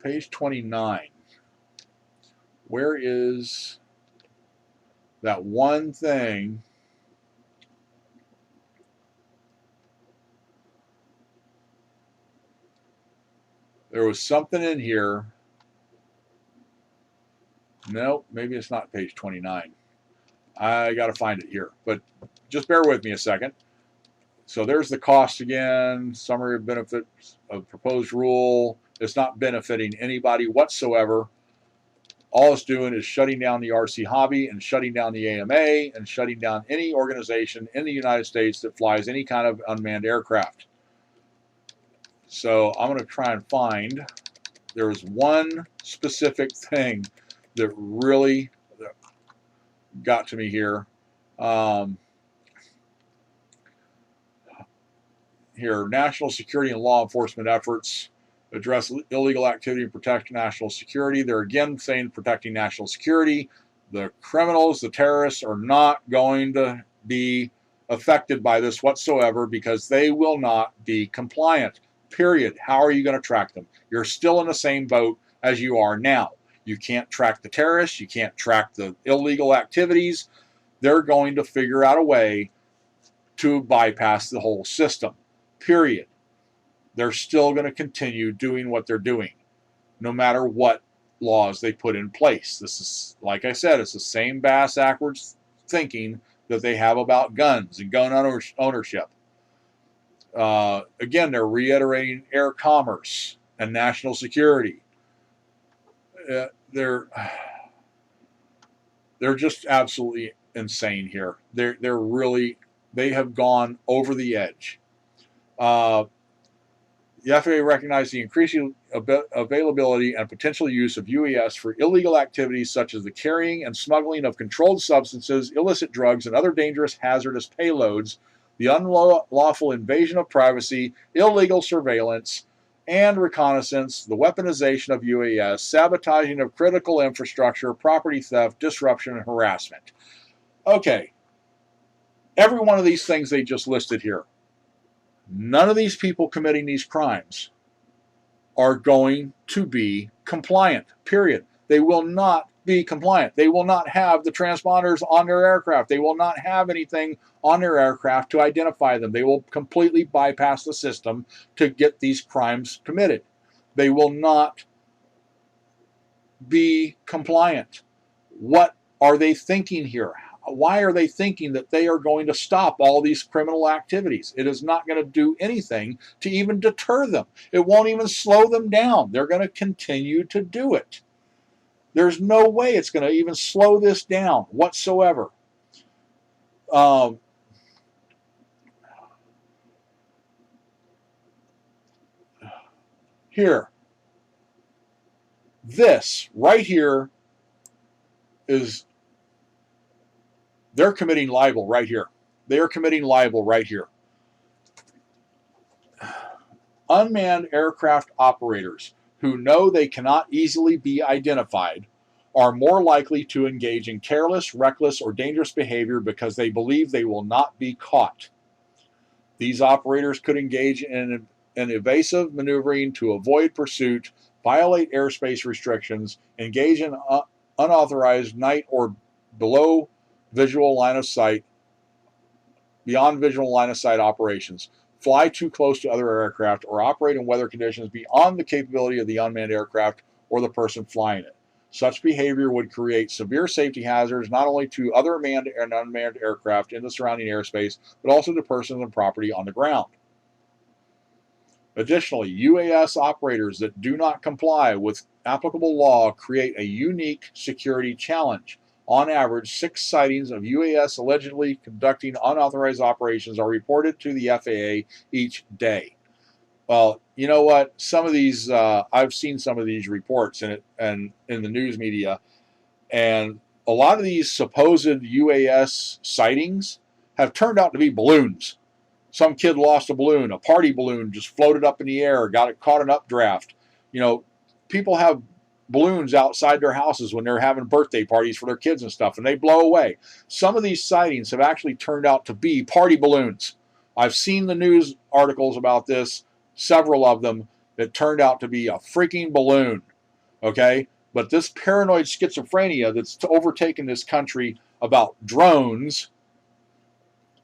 Page 29. Where is that one thing? There was something in here. No, maybe it's not page 29. I got to find it here, but just bear with me a second. So there's the cost again, summary of benefits of proposed rule. It's not benefiting anybody whatsoever. All it's doing is shutting down the RC hobby and shutting down the AMA and shutting down any organization in the United States that flies any kind of unmanned aircraft. So I'm going to try and find, there was one specific thing that really got to me here. Here, national security and law enforcement efforts address illegal activity and protect national security. They're again saying protecting national security. The criminals, the terrorists are not going to be affected by this whatsoever because they will not be compliant. Period. How are you going to track them? You're still in the same boat as you are now. You can't track the terrorists. You can't track the illegal activities. They're going to figure out a way to bypass the whole system. Period. They're still going to continue doing what they're doing, no matter what laws they put in place. This is, like I said, it's the same backwards thinking that they have about guns and gun ownership. Again, they're reiterating air commerce and national security. They're just absolutely insane here. They have gone over the edge. The FAA recognized the increasing availability and potential use of UAS for illegal activities such as the carrying and smuggling of controlled substances, illicit drugs, and other dangerous hazardous payloads, the unlawful invasion of privacy, illegal surveillance and reconnaissance, the weaponization of UAS, sabotaging of critical infrastructure, property theft, disruption, and harassment. Okay, every one of these things they just listed here. None of these people committing these crimes are going to be compliant, period. They will not be compliant. They will not have the transponders on their aircraft. They will not have anything on their aircraft to identify them. They will completely bypass the system to get these crimes committed. They will not be compliant. What are they thinking here? Why are they thinking that they are going to stop all these criminal activities? It is not going to do anything to even deter them. It won't even slow them down. They're going to continue to do it. There's no way it's going to even slow this down whatsoever. Here. This right here is, they're committing libel right here. They are committing libel right here. Unmanned aircraft operators who know they cannot easily be identified are more likely to engage in careless, reckless, or dangerous behavior because they believe they will not be caught. These operators could engage in an evasive maneuvering to avoid pursuit, violate airspace restrictions, engage in unauthorized night or beyond visual line of sight operations, fly too close to other aircraft, or operate in weather conditions beyond the capability of the unmanned aircraft or the person flying it. Such behavior would create severe safety hazards not only to other manned and unmanned aircraft in the surrounding airspace, but also to persons and property on the ground. Additionally, UAS operators that do not comply with applicable law create a unique security challenge. On average, 6 sightings of UAS allegedly conducting unauthorized operations are reported to the FAA each day. Well, you know what? Some of these, I've seen some of these reports and in the news media, and a lot of these supposed UAS sightings have turned out to be balloons. Some kid lost a balloon, a party balloon just floated up in the air, got it caught an updraft. You know, people have balloons outside their houses when they're having birthday parties for their kids and stuff, and they blow away. Some of these sightings have actually turned out to be party balloons. I've seen the news articles about this, several of them, that turned out to be a freaking balloon. Okay? But this paranoid schizophrenia that's overtaken this country about drones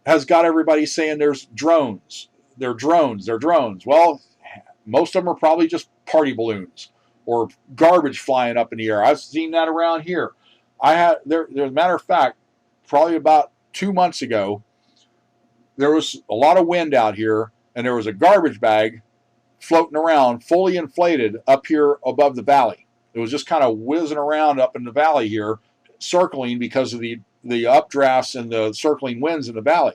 has got everybody saying there's drones. They're drones. They're drones. Well, most of them are probably just party balloons or garbage flying up in the air. I've seen that around here. There's a matter of fact, probably about 2 months ago, there was a lot of wind out here, and there was a garbage bag floating around, fully inflated, up here above the valley. It was just kind of whizzing around up in the valley here, circling because of the updrafts and the circling winds in the valley.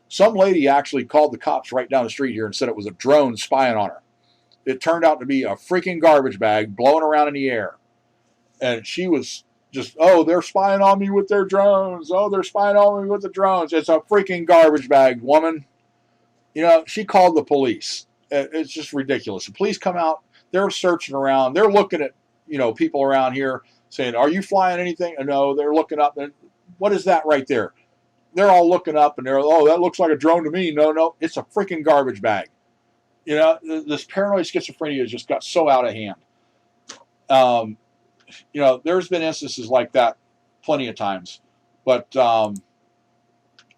Some lady actually called the cops right down the street here and said it was a drone spying on her. It turned out to be a freaking garbage bag blowing around in the air. And she was just, oh, they're spying on me with their drones. Oh, they're spying on me with the drones. It's a freaking garbage bag, woman. You know, she called the police. It's just ridiculous. The police come out. They're searching around. They're looking at, people around here saying, are you flying anything? No, they're looking up. And what is that right there? They're all looking up and they're, oh, that looks like a drone to me. No, it's a freaking garbage bag. This paranoid schizophrenia has just got so out of hand. There's been instances like that plenty of times. But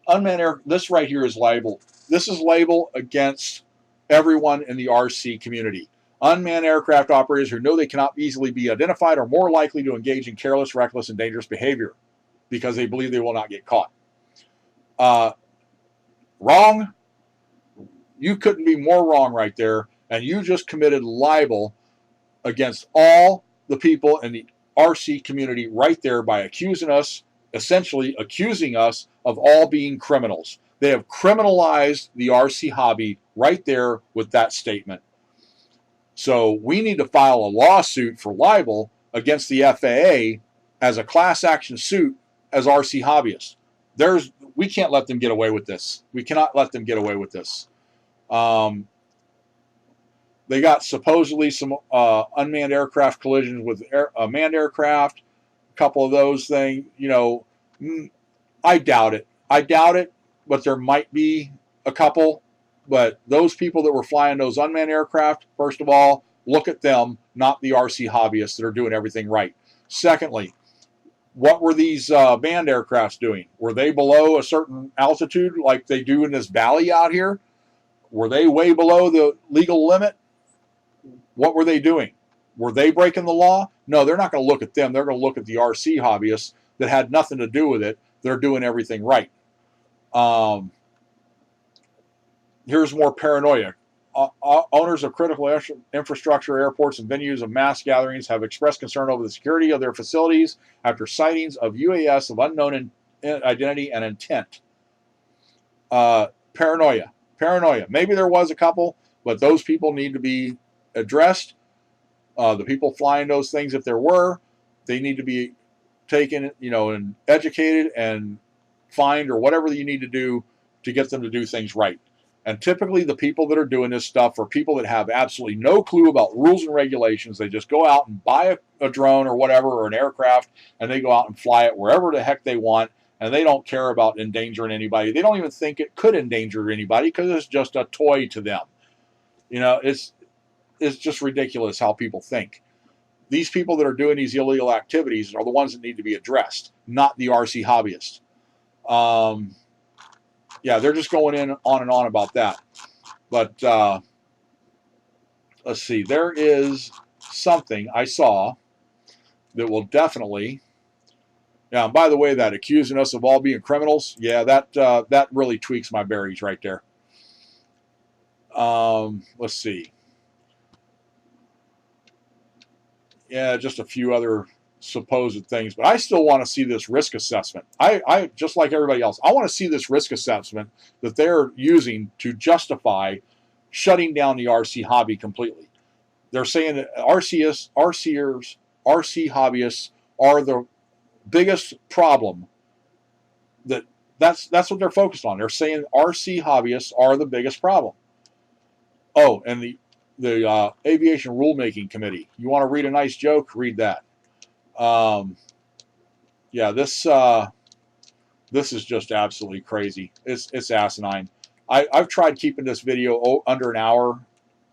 unmanned air, this right here is libel. This is libel against everyone in the RC community. Unmanned aircraft operators who know they cannot easily be identified are more likely to engage in careless, reckless, and dangerous behavior because they believe they will not get caught. Wrong. You couldn't be more wrong right there, and you just committed libel against all the people in the RC community right there by essentially accusing us of all being criminals. They have criminalized the RC hobby right there with that statement. So we need to file a lawsuit for libel against the FAA as a class action suit as RC hobbyists. We can't let them get away with this. We cannot let them get away with this. They got supposedly some unmanned aircraft collisions with manned aircraft, a couple of those things. I doubt it. But there might be a couple. But those people that were flying those unmanned aircraft, first of all, look at them, not the RC hobbyists that are doing everything right. Secondly, what were these manned aircrafts doing? Were they below a certain altitude like they do in this valley out here? Were they way below the legal limit? What were they doing? Were they breaking the law? No, they're not going to look at them. They're going to look at the RC hobbyists that had nothing to do with it. They're doing everything right. Here's more paranoia. Owners of critical infrastructure, airports, and venues of mass gatherings have expressed concern over the security of their facilities after sightings of UAS of unknown identity and intent. Paranoia. Maybe there was a couple, but those people need to be addressed. The people flying those things, if there were, they need to be taken, and educated and fined or whatever you need to do to get them to do things right. And typically the people that are doing this stuff are people that have absolutely no clue about rules and regulations. They just go out and buy a drone or whatever, or an aircraft, and they go out and fly it wherever the heck they want, and they don't care about endangering anybody. They don't even think it could endanger anybody because it's just a toy to them. It's just ridiculous how people think. These people that are doing these illegal activities are the ones that need to be addressed, not the RC hobbyists. They're just going on and on about that. But let's see. There is something I saw that will definitely. Yeah, and by the way, that accusing us of all being criminals, that really tweaks my berries right there. Let's see. Yeah, just a few other supposed things, but I still want to see this risk assessment. I just like everybody else, I want to see this risk assessment that they're using to justify shutting down the RC hobby completely. They're saying that RC hobbyists are the biggest problem. That's what they're focused on. They're saying RC hobbyists are the biggest problem. Oh, and the Aviation Rulemaking Committee. You want to read a nice joke? Read that. Yeah, this is just absolutely crazy. It's asinine. I've tried keeping this video under an hour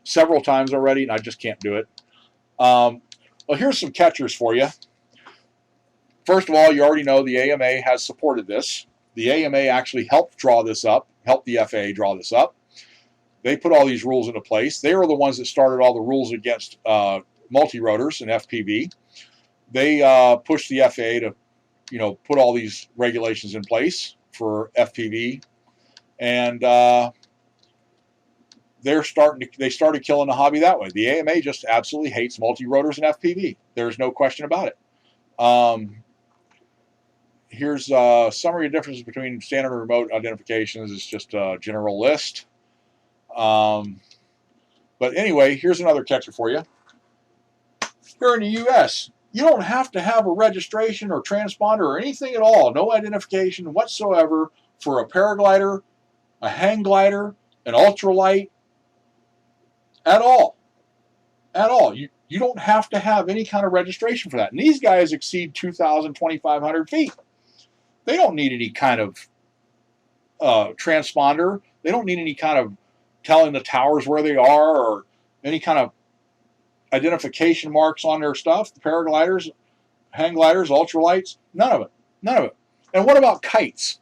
several times already, and I just can't do it. Well, here's some catchers for you. First of all, you already know the AMA has supported this. The AMA actually helped draw this up, helped the FAA draw this up. They put all these rules into place. They were the ones that started all the rules against multi-rotors and FPV. They pushed the FAA to, put all these regulations in place for FPV, and they started killing the hobby that way. The AMA just absolutely hates multi-rotors and FPV. There's no question about it. Here's a summary of differences between standard and remote identifications. It's just a general list. But anyway, here's another catcher for you. Here in the U.S., you don't have to have a registration or transponder or anything at all, no identification whatsoever for a paraglider, a hang glider, an ultralight, at all. At all. You don't have to have any kind of registration for that. And these guys exceed 2,000, 2,500 feet. They don't need any kind of transponder. They don't need any kind of telling the towers where they are or any kind of identification marks on their stuff. The paragliders, hang gliders, ultralights, none of it. None of it. And what about kites?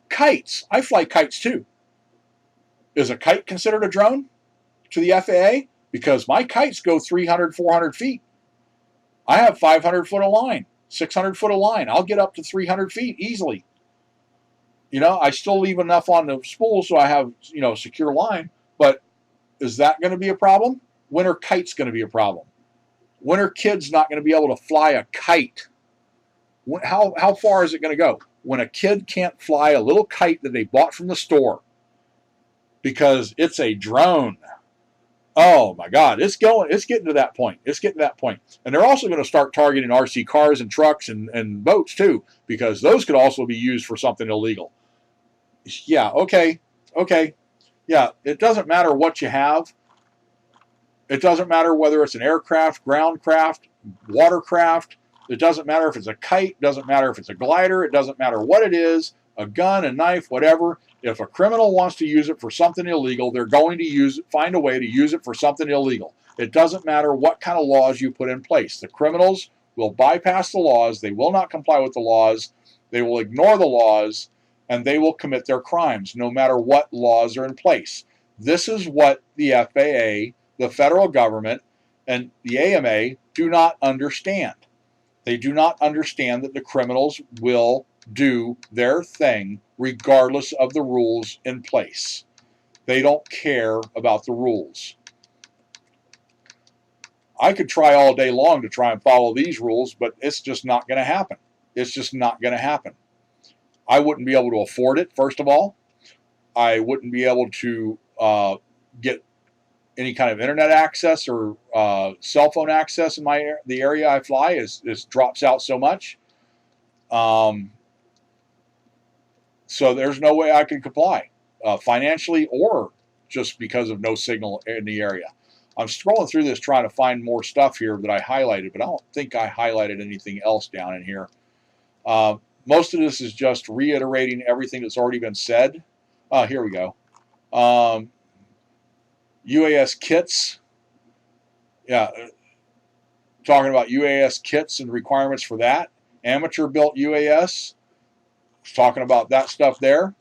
Kites. I fly kites too. Is a kite considered a drone to the FAA? Because my kites go 300, 400 feet. I have 500 foot of line, 600 foot of line. I'll get up to 300 feet easily. I still leave enough on the spool so I have, secure line. But is that going to be a problem? When are kites going to be a problem? When are kids not going to be able to fly a kite? How far is it going to go? When a kid can't fly a little kite that they bought from the store because it's a drone. Oh my God, it's getting to that point. It's getting to that point. And they're also going to start targeting RC cars and trucks and boats too, because those could also be used for something illegal. Yeah, okay. Yeah, it doesn't matter what you have. It doesn't matter whether it's an aircraft, ground craft, watercraft. It doesn't matter if it's a kite. It doesn't matter if it's a glider. It doesn't matter what it is, a gun, a knife, whatever. If a criminal wants to use it for something illegal, they're going to find a way to use it for something illegal. It doesn't matter what kind of laws you put in place. The criminals will bypass the laws. They will not comply with the laws. They will ignore the laws, and they will commit their crimes no matter what laws are in place. This is what the FAA, the federal government, and the AMA do not understand. They do not understand that the criminals will do their thing regardless of the rules in place. They don't care about the rules. I could try all day long to try and follow these rules, but it's just not going to happen. It's just not going to happen. I wouldn't be able to afford it, first of all. I wouldn't be able to get any kind of internet access or cell phone access in the area I fly is drops out so much. So there's no way I can comply financially or just because of no signal in the area. I'm scrolling through this trying to find more stuff here that I highlighted, but I don't think I highlighted anything else down in here. Most of this is just reiterating everything that's already been said. Here we go. UAS kits. Yeah, talking about UAS kits and requirements for that. Amateur-built UAS. Talking about that stuff there.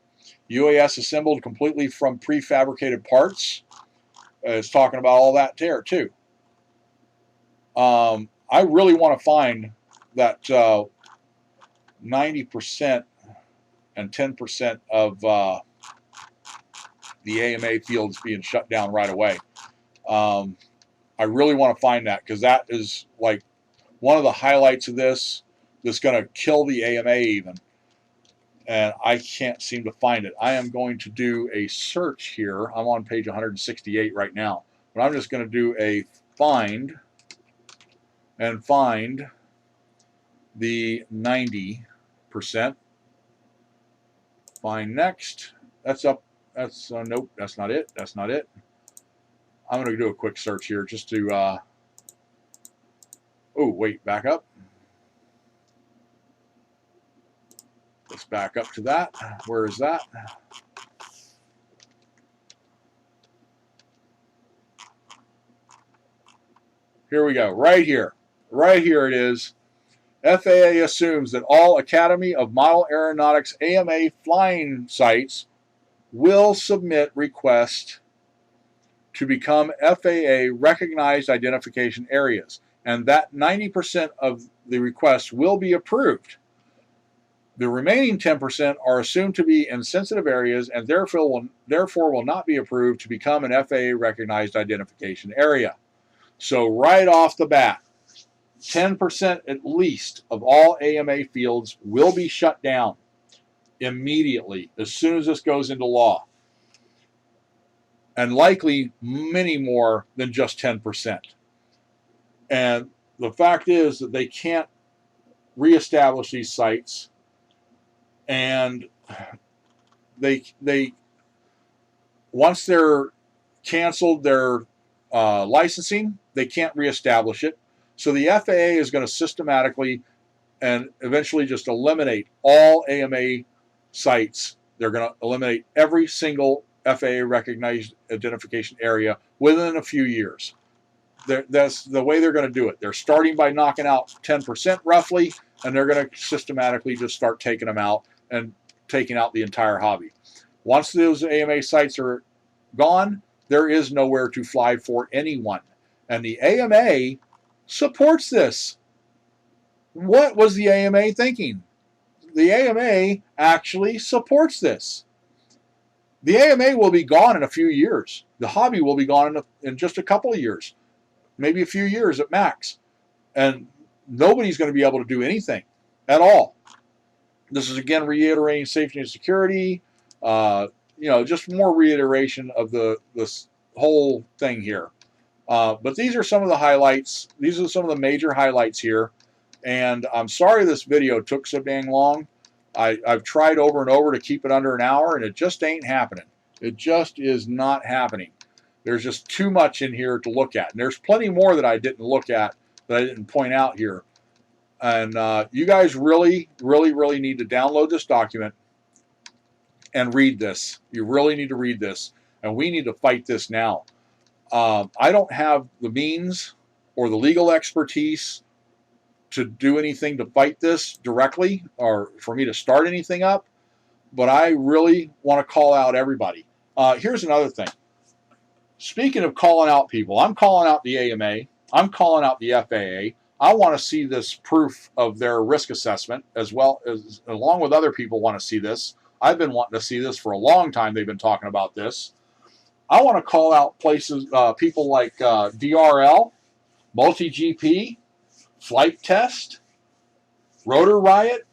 UAS assembled completely from prefabricated parts. It's talking about all that there too. I really want to find that 90% and 10% of the AMA fields being shut down right away. I really want to find that because that is like one of the highlights of this that's going to kill the AMA even. and I can't seem to find it. I am going to do a search here. I'm on page 168 right now, but I'm just going to do a find and find the 90%. Find next. That's up. That's nope. That's not it. That's not it. I'm going to do a quick search here just to. Oh wait, back up. Let's back up to that. Where is that? Here we go. Right here. Right here it is. FAA assumes that all Academy of Model Aeronautics AMA flying sites will submit requests to become FAA recognized identification areas, and that 90% of the requests will be approved. The remaining 10% are assumed to be in sensitive areas and therefore will not be approved to become an FAA recognized identification area. So right off the bat, 10% at least of all AMA fields will be shut down immediately as soon as this goes into law. And likely many more than just 10%. And the fact is that they can't reestablish these sites, and they once they're canceled their licensing, they can't reestablish it. So the FAA is going to systematically and eventually just eliminate all AMA sites. They're going to eliminate every single FAA recognized identification area within a few years. That's the way they're going to do it. They're starting by knocking out 10% roughly, and they're going to systematically just start taking them out and taking out the entire hobby. Once those AMA sites are gone, there is nowhere to fly for anyone. And the AMA supports this. What was the AMA thinking? The AMA actually supports this. The AMA will be gone in a few years. The hobby will be gone in just a couple of years, maybe a few years at max. And nobody's going to be able to do anything at all. This is, again, reiterating safety and security, just more reiteration of this whole thing here. But these are some of the highlights. These are some of the major highlights here. And I'm sorry this video took so dang long. I've tried over and over to keep it under an hour, and it just ain't happening. It just is not happening. There's just too much in here to look at. And there's plenty more that I didn't look at, that I didn't point out here. And you guys really, really, really need to download this document and read this. You really need to read this. And we need to fight this now. I don't have the means or the legal expertise to do anything to fight this directly or for me to start anything up, but I really want to call out everybody. Here's another thing. Speaking of calling out people, I'm calling out the AMA. I'm calling out the FAA. I want to see this proof of their risk assessment as well as, along with other people want to see this. I've been wanting to see this for a long time. They've been talking about this. I want to call out places, people like DRL, Multi-GP, Flight Test, Rotor Riot,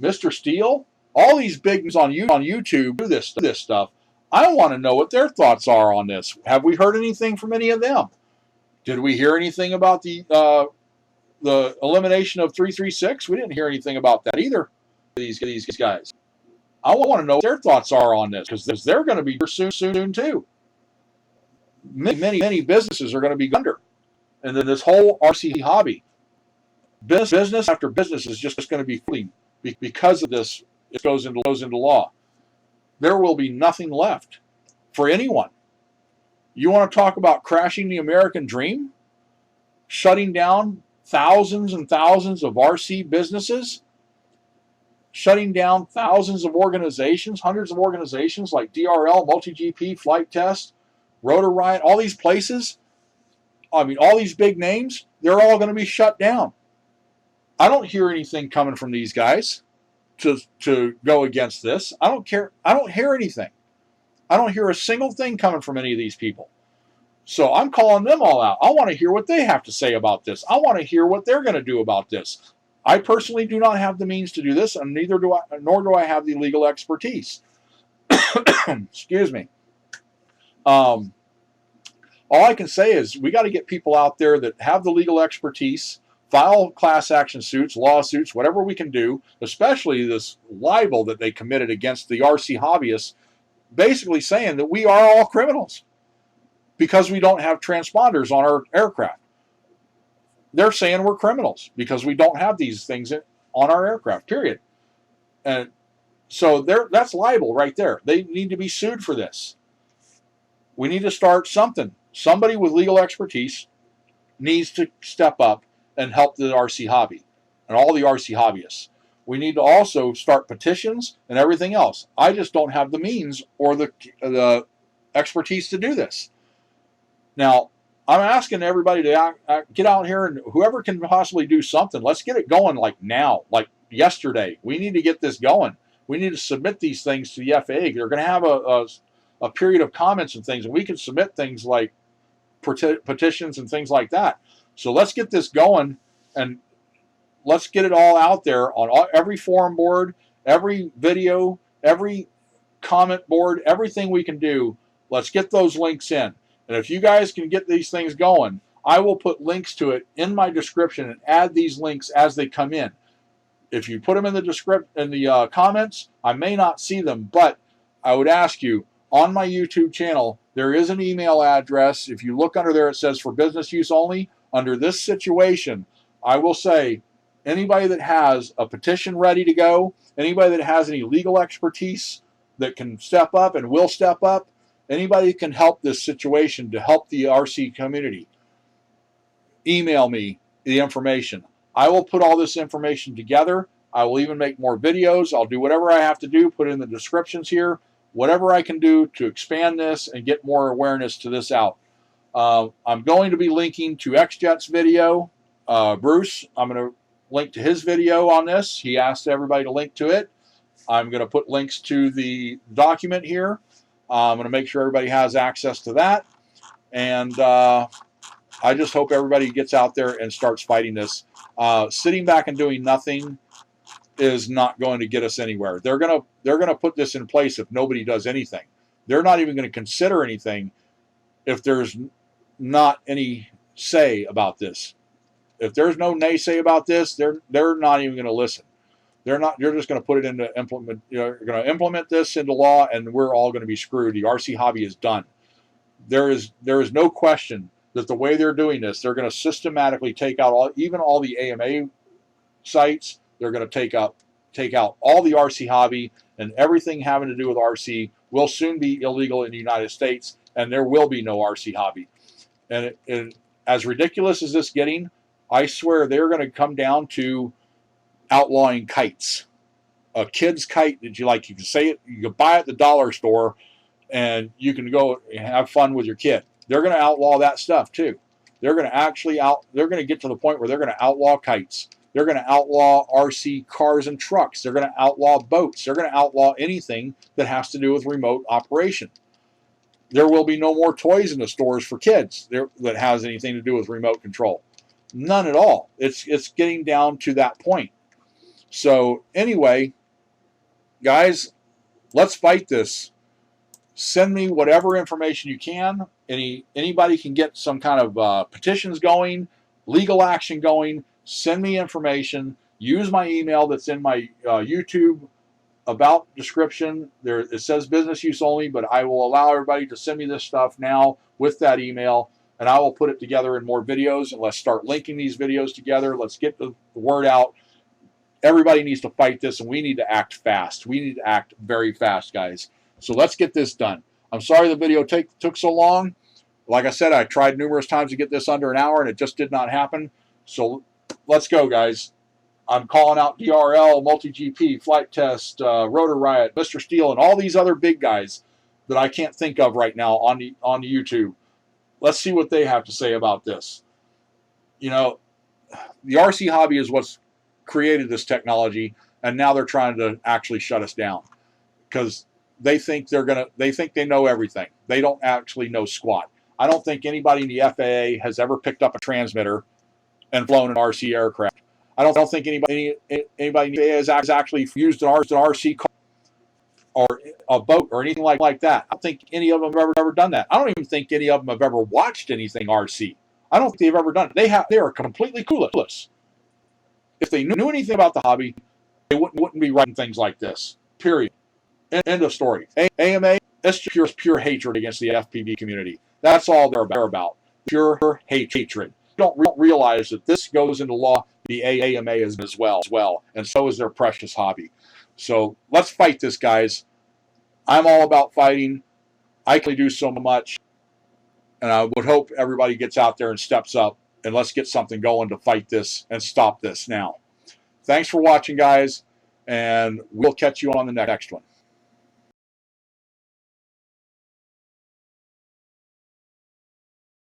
Mr. Steele, all these big names on YouTube do this stuff. I want to know what their thoughts are on this. Have we heard anything from any of them? Did we hear anything about the elimination of 336? We didn't hear anything about that either. These guys. I want to know what their thoughts are on this, because they're going to be soon too. Many businesses are going to be under. And then this whole RC hobby, business after business is just going to be fleeing because of this. It goes into law. There will be nothing left for anyone. You want to talk about crashing the American dream? Shutting down thousands and thousands of RC businesses? Shutting down thousands of organizations, hundreds of organizations like DRL, Multi-GP, Flight Test, Rotor Riot, all these places? I mean, all these big names, they're all going to be shut down. I don't hear anything coming from these guys to go against this. I don't care. I don't hear anything. I don't hear a single thing coming from any of these people. So I'm calling them all out. I want to hear what they have to say about this. I want to hear what they're going to do about this. I personally do not have the means to do this, and neither do I, nor do I have the legal expertise. Excuse me. All I can say is we got to get people out there that have the legal expertise, file class action suits, lawsuits, whatever we can do, especially this libel that they committed against the RC hobbyists, basically saying that we are all criminals because we don't have transponders on our aircraft. They're saying we're criminals because we don't have these things on our aircraft, period. And so that's libel right there. They need to be sued for this. We need to start something. Somebody with legal expertise needs to step up and help the RC hobby and all the RC hobbyists. We need to also start petitions and everything else. I just don't have the means or the expertise to do this. Now, I'm asking everybody to get out here, and whoever can possibly do something, let's get it going like now, like yesterday. We need to get this going. We need to submit these things to the FAA. They're going to have a period of comments and things, and we can submit things like petitions and things like that. So let's get this going, and let's get it all out there on every forum board, every video, every comment board, everything we can do. Let's get those links in. And if you guys can get these things going, I will put links to it in my description and add these links as they come in. If you put them in the comments, I may not see them, but I would ask you, on my YouTube channel, there is an email address. If you look under there, it says for business use only. Under this situation, I will say, anybody that has a petition ready to go, anybody that has any legal expertise that can step up and will step up, anybody can help this situation to help the RC community, email me the information. I will put all this information together. I will even make more videos. I'll do whatever I have to do, put in the descriptions here, whatever I can do to expand this and get more awareness to this out. I'm going to be linking to XJet's video. Bruce, I'm going to link to his video on this. He asked everybody to link to it. I'm going to put links to the document here. I'm going to make sure everybody has access to that. And I just hope everybody gets out there and starts fighting this. Sitting back and doing nothing is not going to get us anywhere. They're going to put this in place if nobody does anything. They're not even going to consider anything if there's not any say about this. If there's no naysay about this, they're not even going to listen. They're just going to put it into implement. You're going to implement this into law, and we're all going to be screwed. The RC hobby is done. There is no question that the way they're doing this, they're going to systematically take out all the AMA sites. They're going to take out all the RC hobby, and everything having to do with RC will soon be illegal in the United States, and there will be no RC hobby. And as ridiculous as this getting, I swear they're going to come down to outlawing kites. A kid's kite that you can say it, you can buy at the dollar store, and you can go and have fun with your kid. They're going to outlaw that stuff too. They're going to get to the point where they're going to outlaw kites. They're going to outlaw RC cars and trucks. They're going to outlaw boats. They're going to outlaw anything that has to do with remote operation. There will be no more toys in the stores for kids that has anything to do with remote control. None at all. It's getting down to that point. So anyway, guys, let's fight this. Send me whatever information you can. Anybody can get some kind of petitions going, legal action going. Send me information. Use my email that's in my YouTube about description. There it says business use only, but I will allow everybody to send me this stuff now with that email, and I will put it together in more videos, and let's start linking these videos together. Let's get the word out. Everybody needs to fight this, and we need to act fast. We need to act very fast, guys. So let's get this done. I'm sorry the video took so long. Like I said, I tried numerous times to get this under an hour, and it just did not happen. So let's go, guys. I'm calling out DRL, Multi-GP, Flight Test, Rotor Riot, Mr. Steel, and all these other big guys that I can't think of right now on the YouTube. Let's see what they have to say about this. You know, the RC hobby is what's created this technology, and now they're trying to actually shut us down because they think they know everything. They don't actually know squat. I don't think anybody in the FAA has ever picked up a transmitter and flown an RC aircraft. I don't think anybody has actually used an RC car or a boat or anything like that. I don't think any of them have ever done that. I don't even think any of them have ever watched anything RC. I don't think they've ever done it. They are completely clueless. If they knew anything about the hobby, they wouldn't be writing things like this. Period. End of story. AMA, that's just pure hatred against the FPV community. That's all they're about. Pure hatred. You don't realize that this goes into law, the AMA as well, and so is their precious hobby. So let's fight this, guys. I'm all about fighting. I can do so much, and I would hope everybody gets out there and steps up, and let's get something going to fight this and stop this now. Thanks for watching, guys, and we'll catch you on the next one.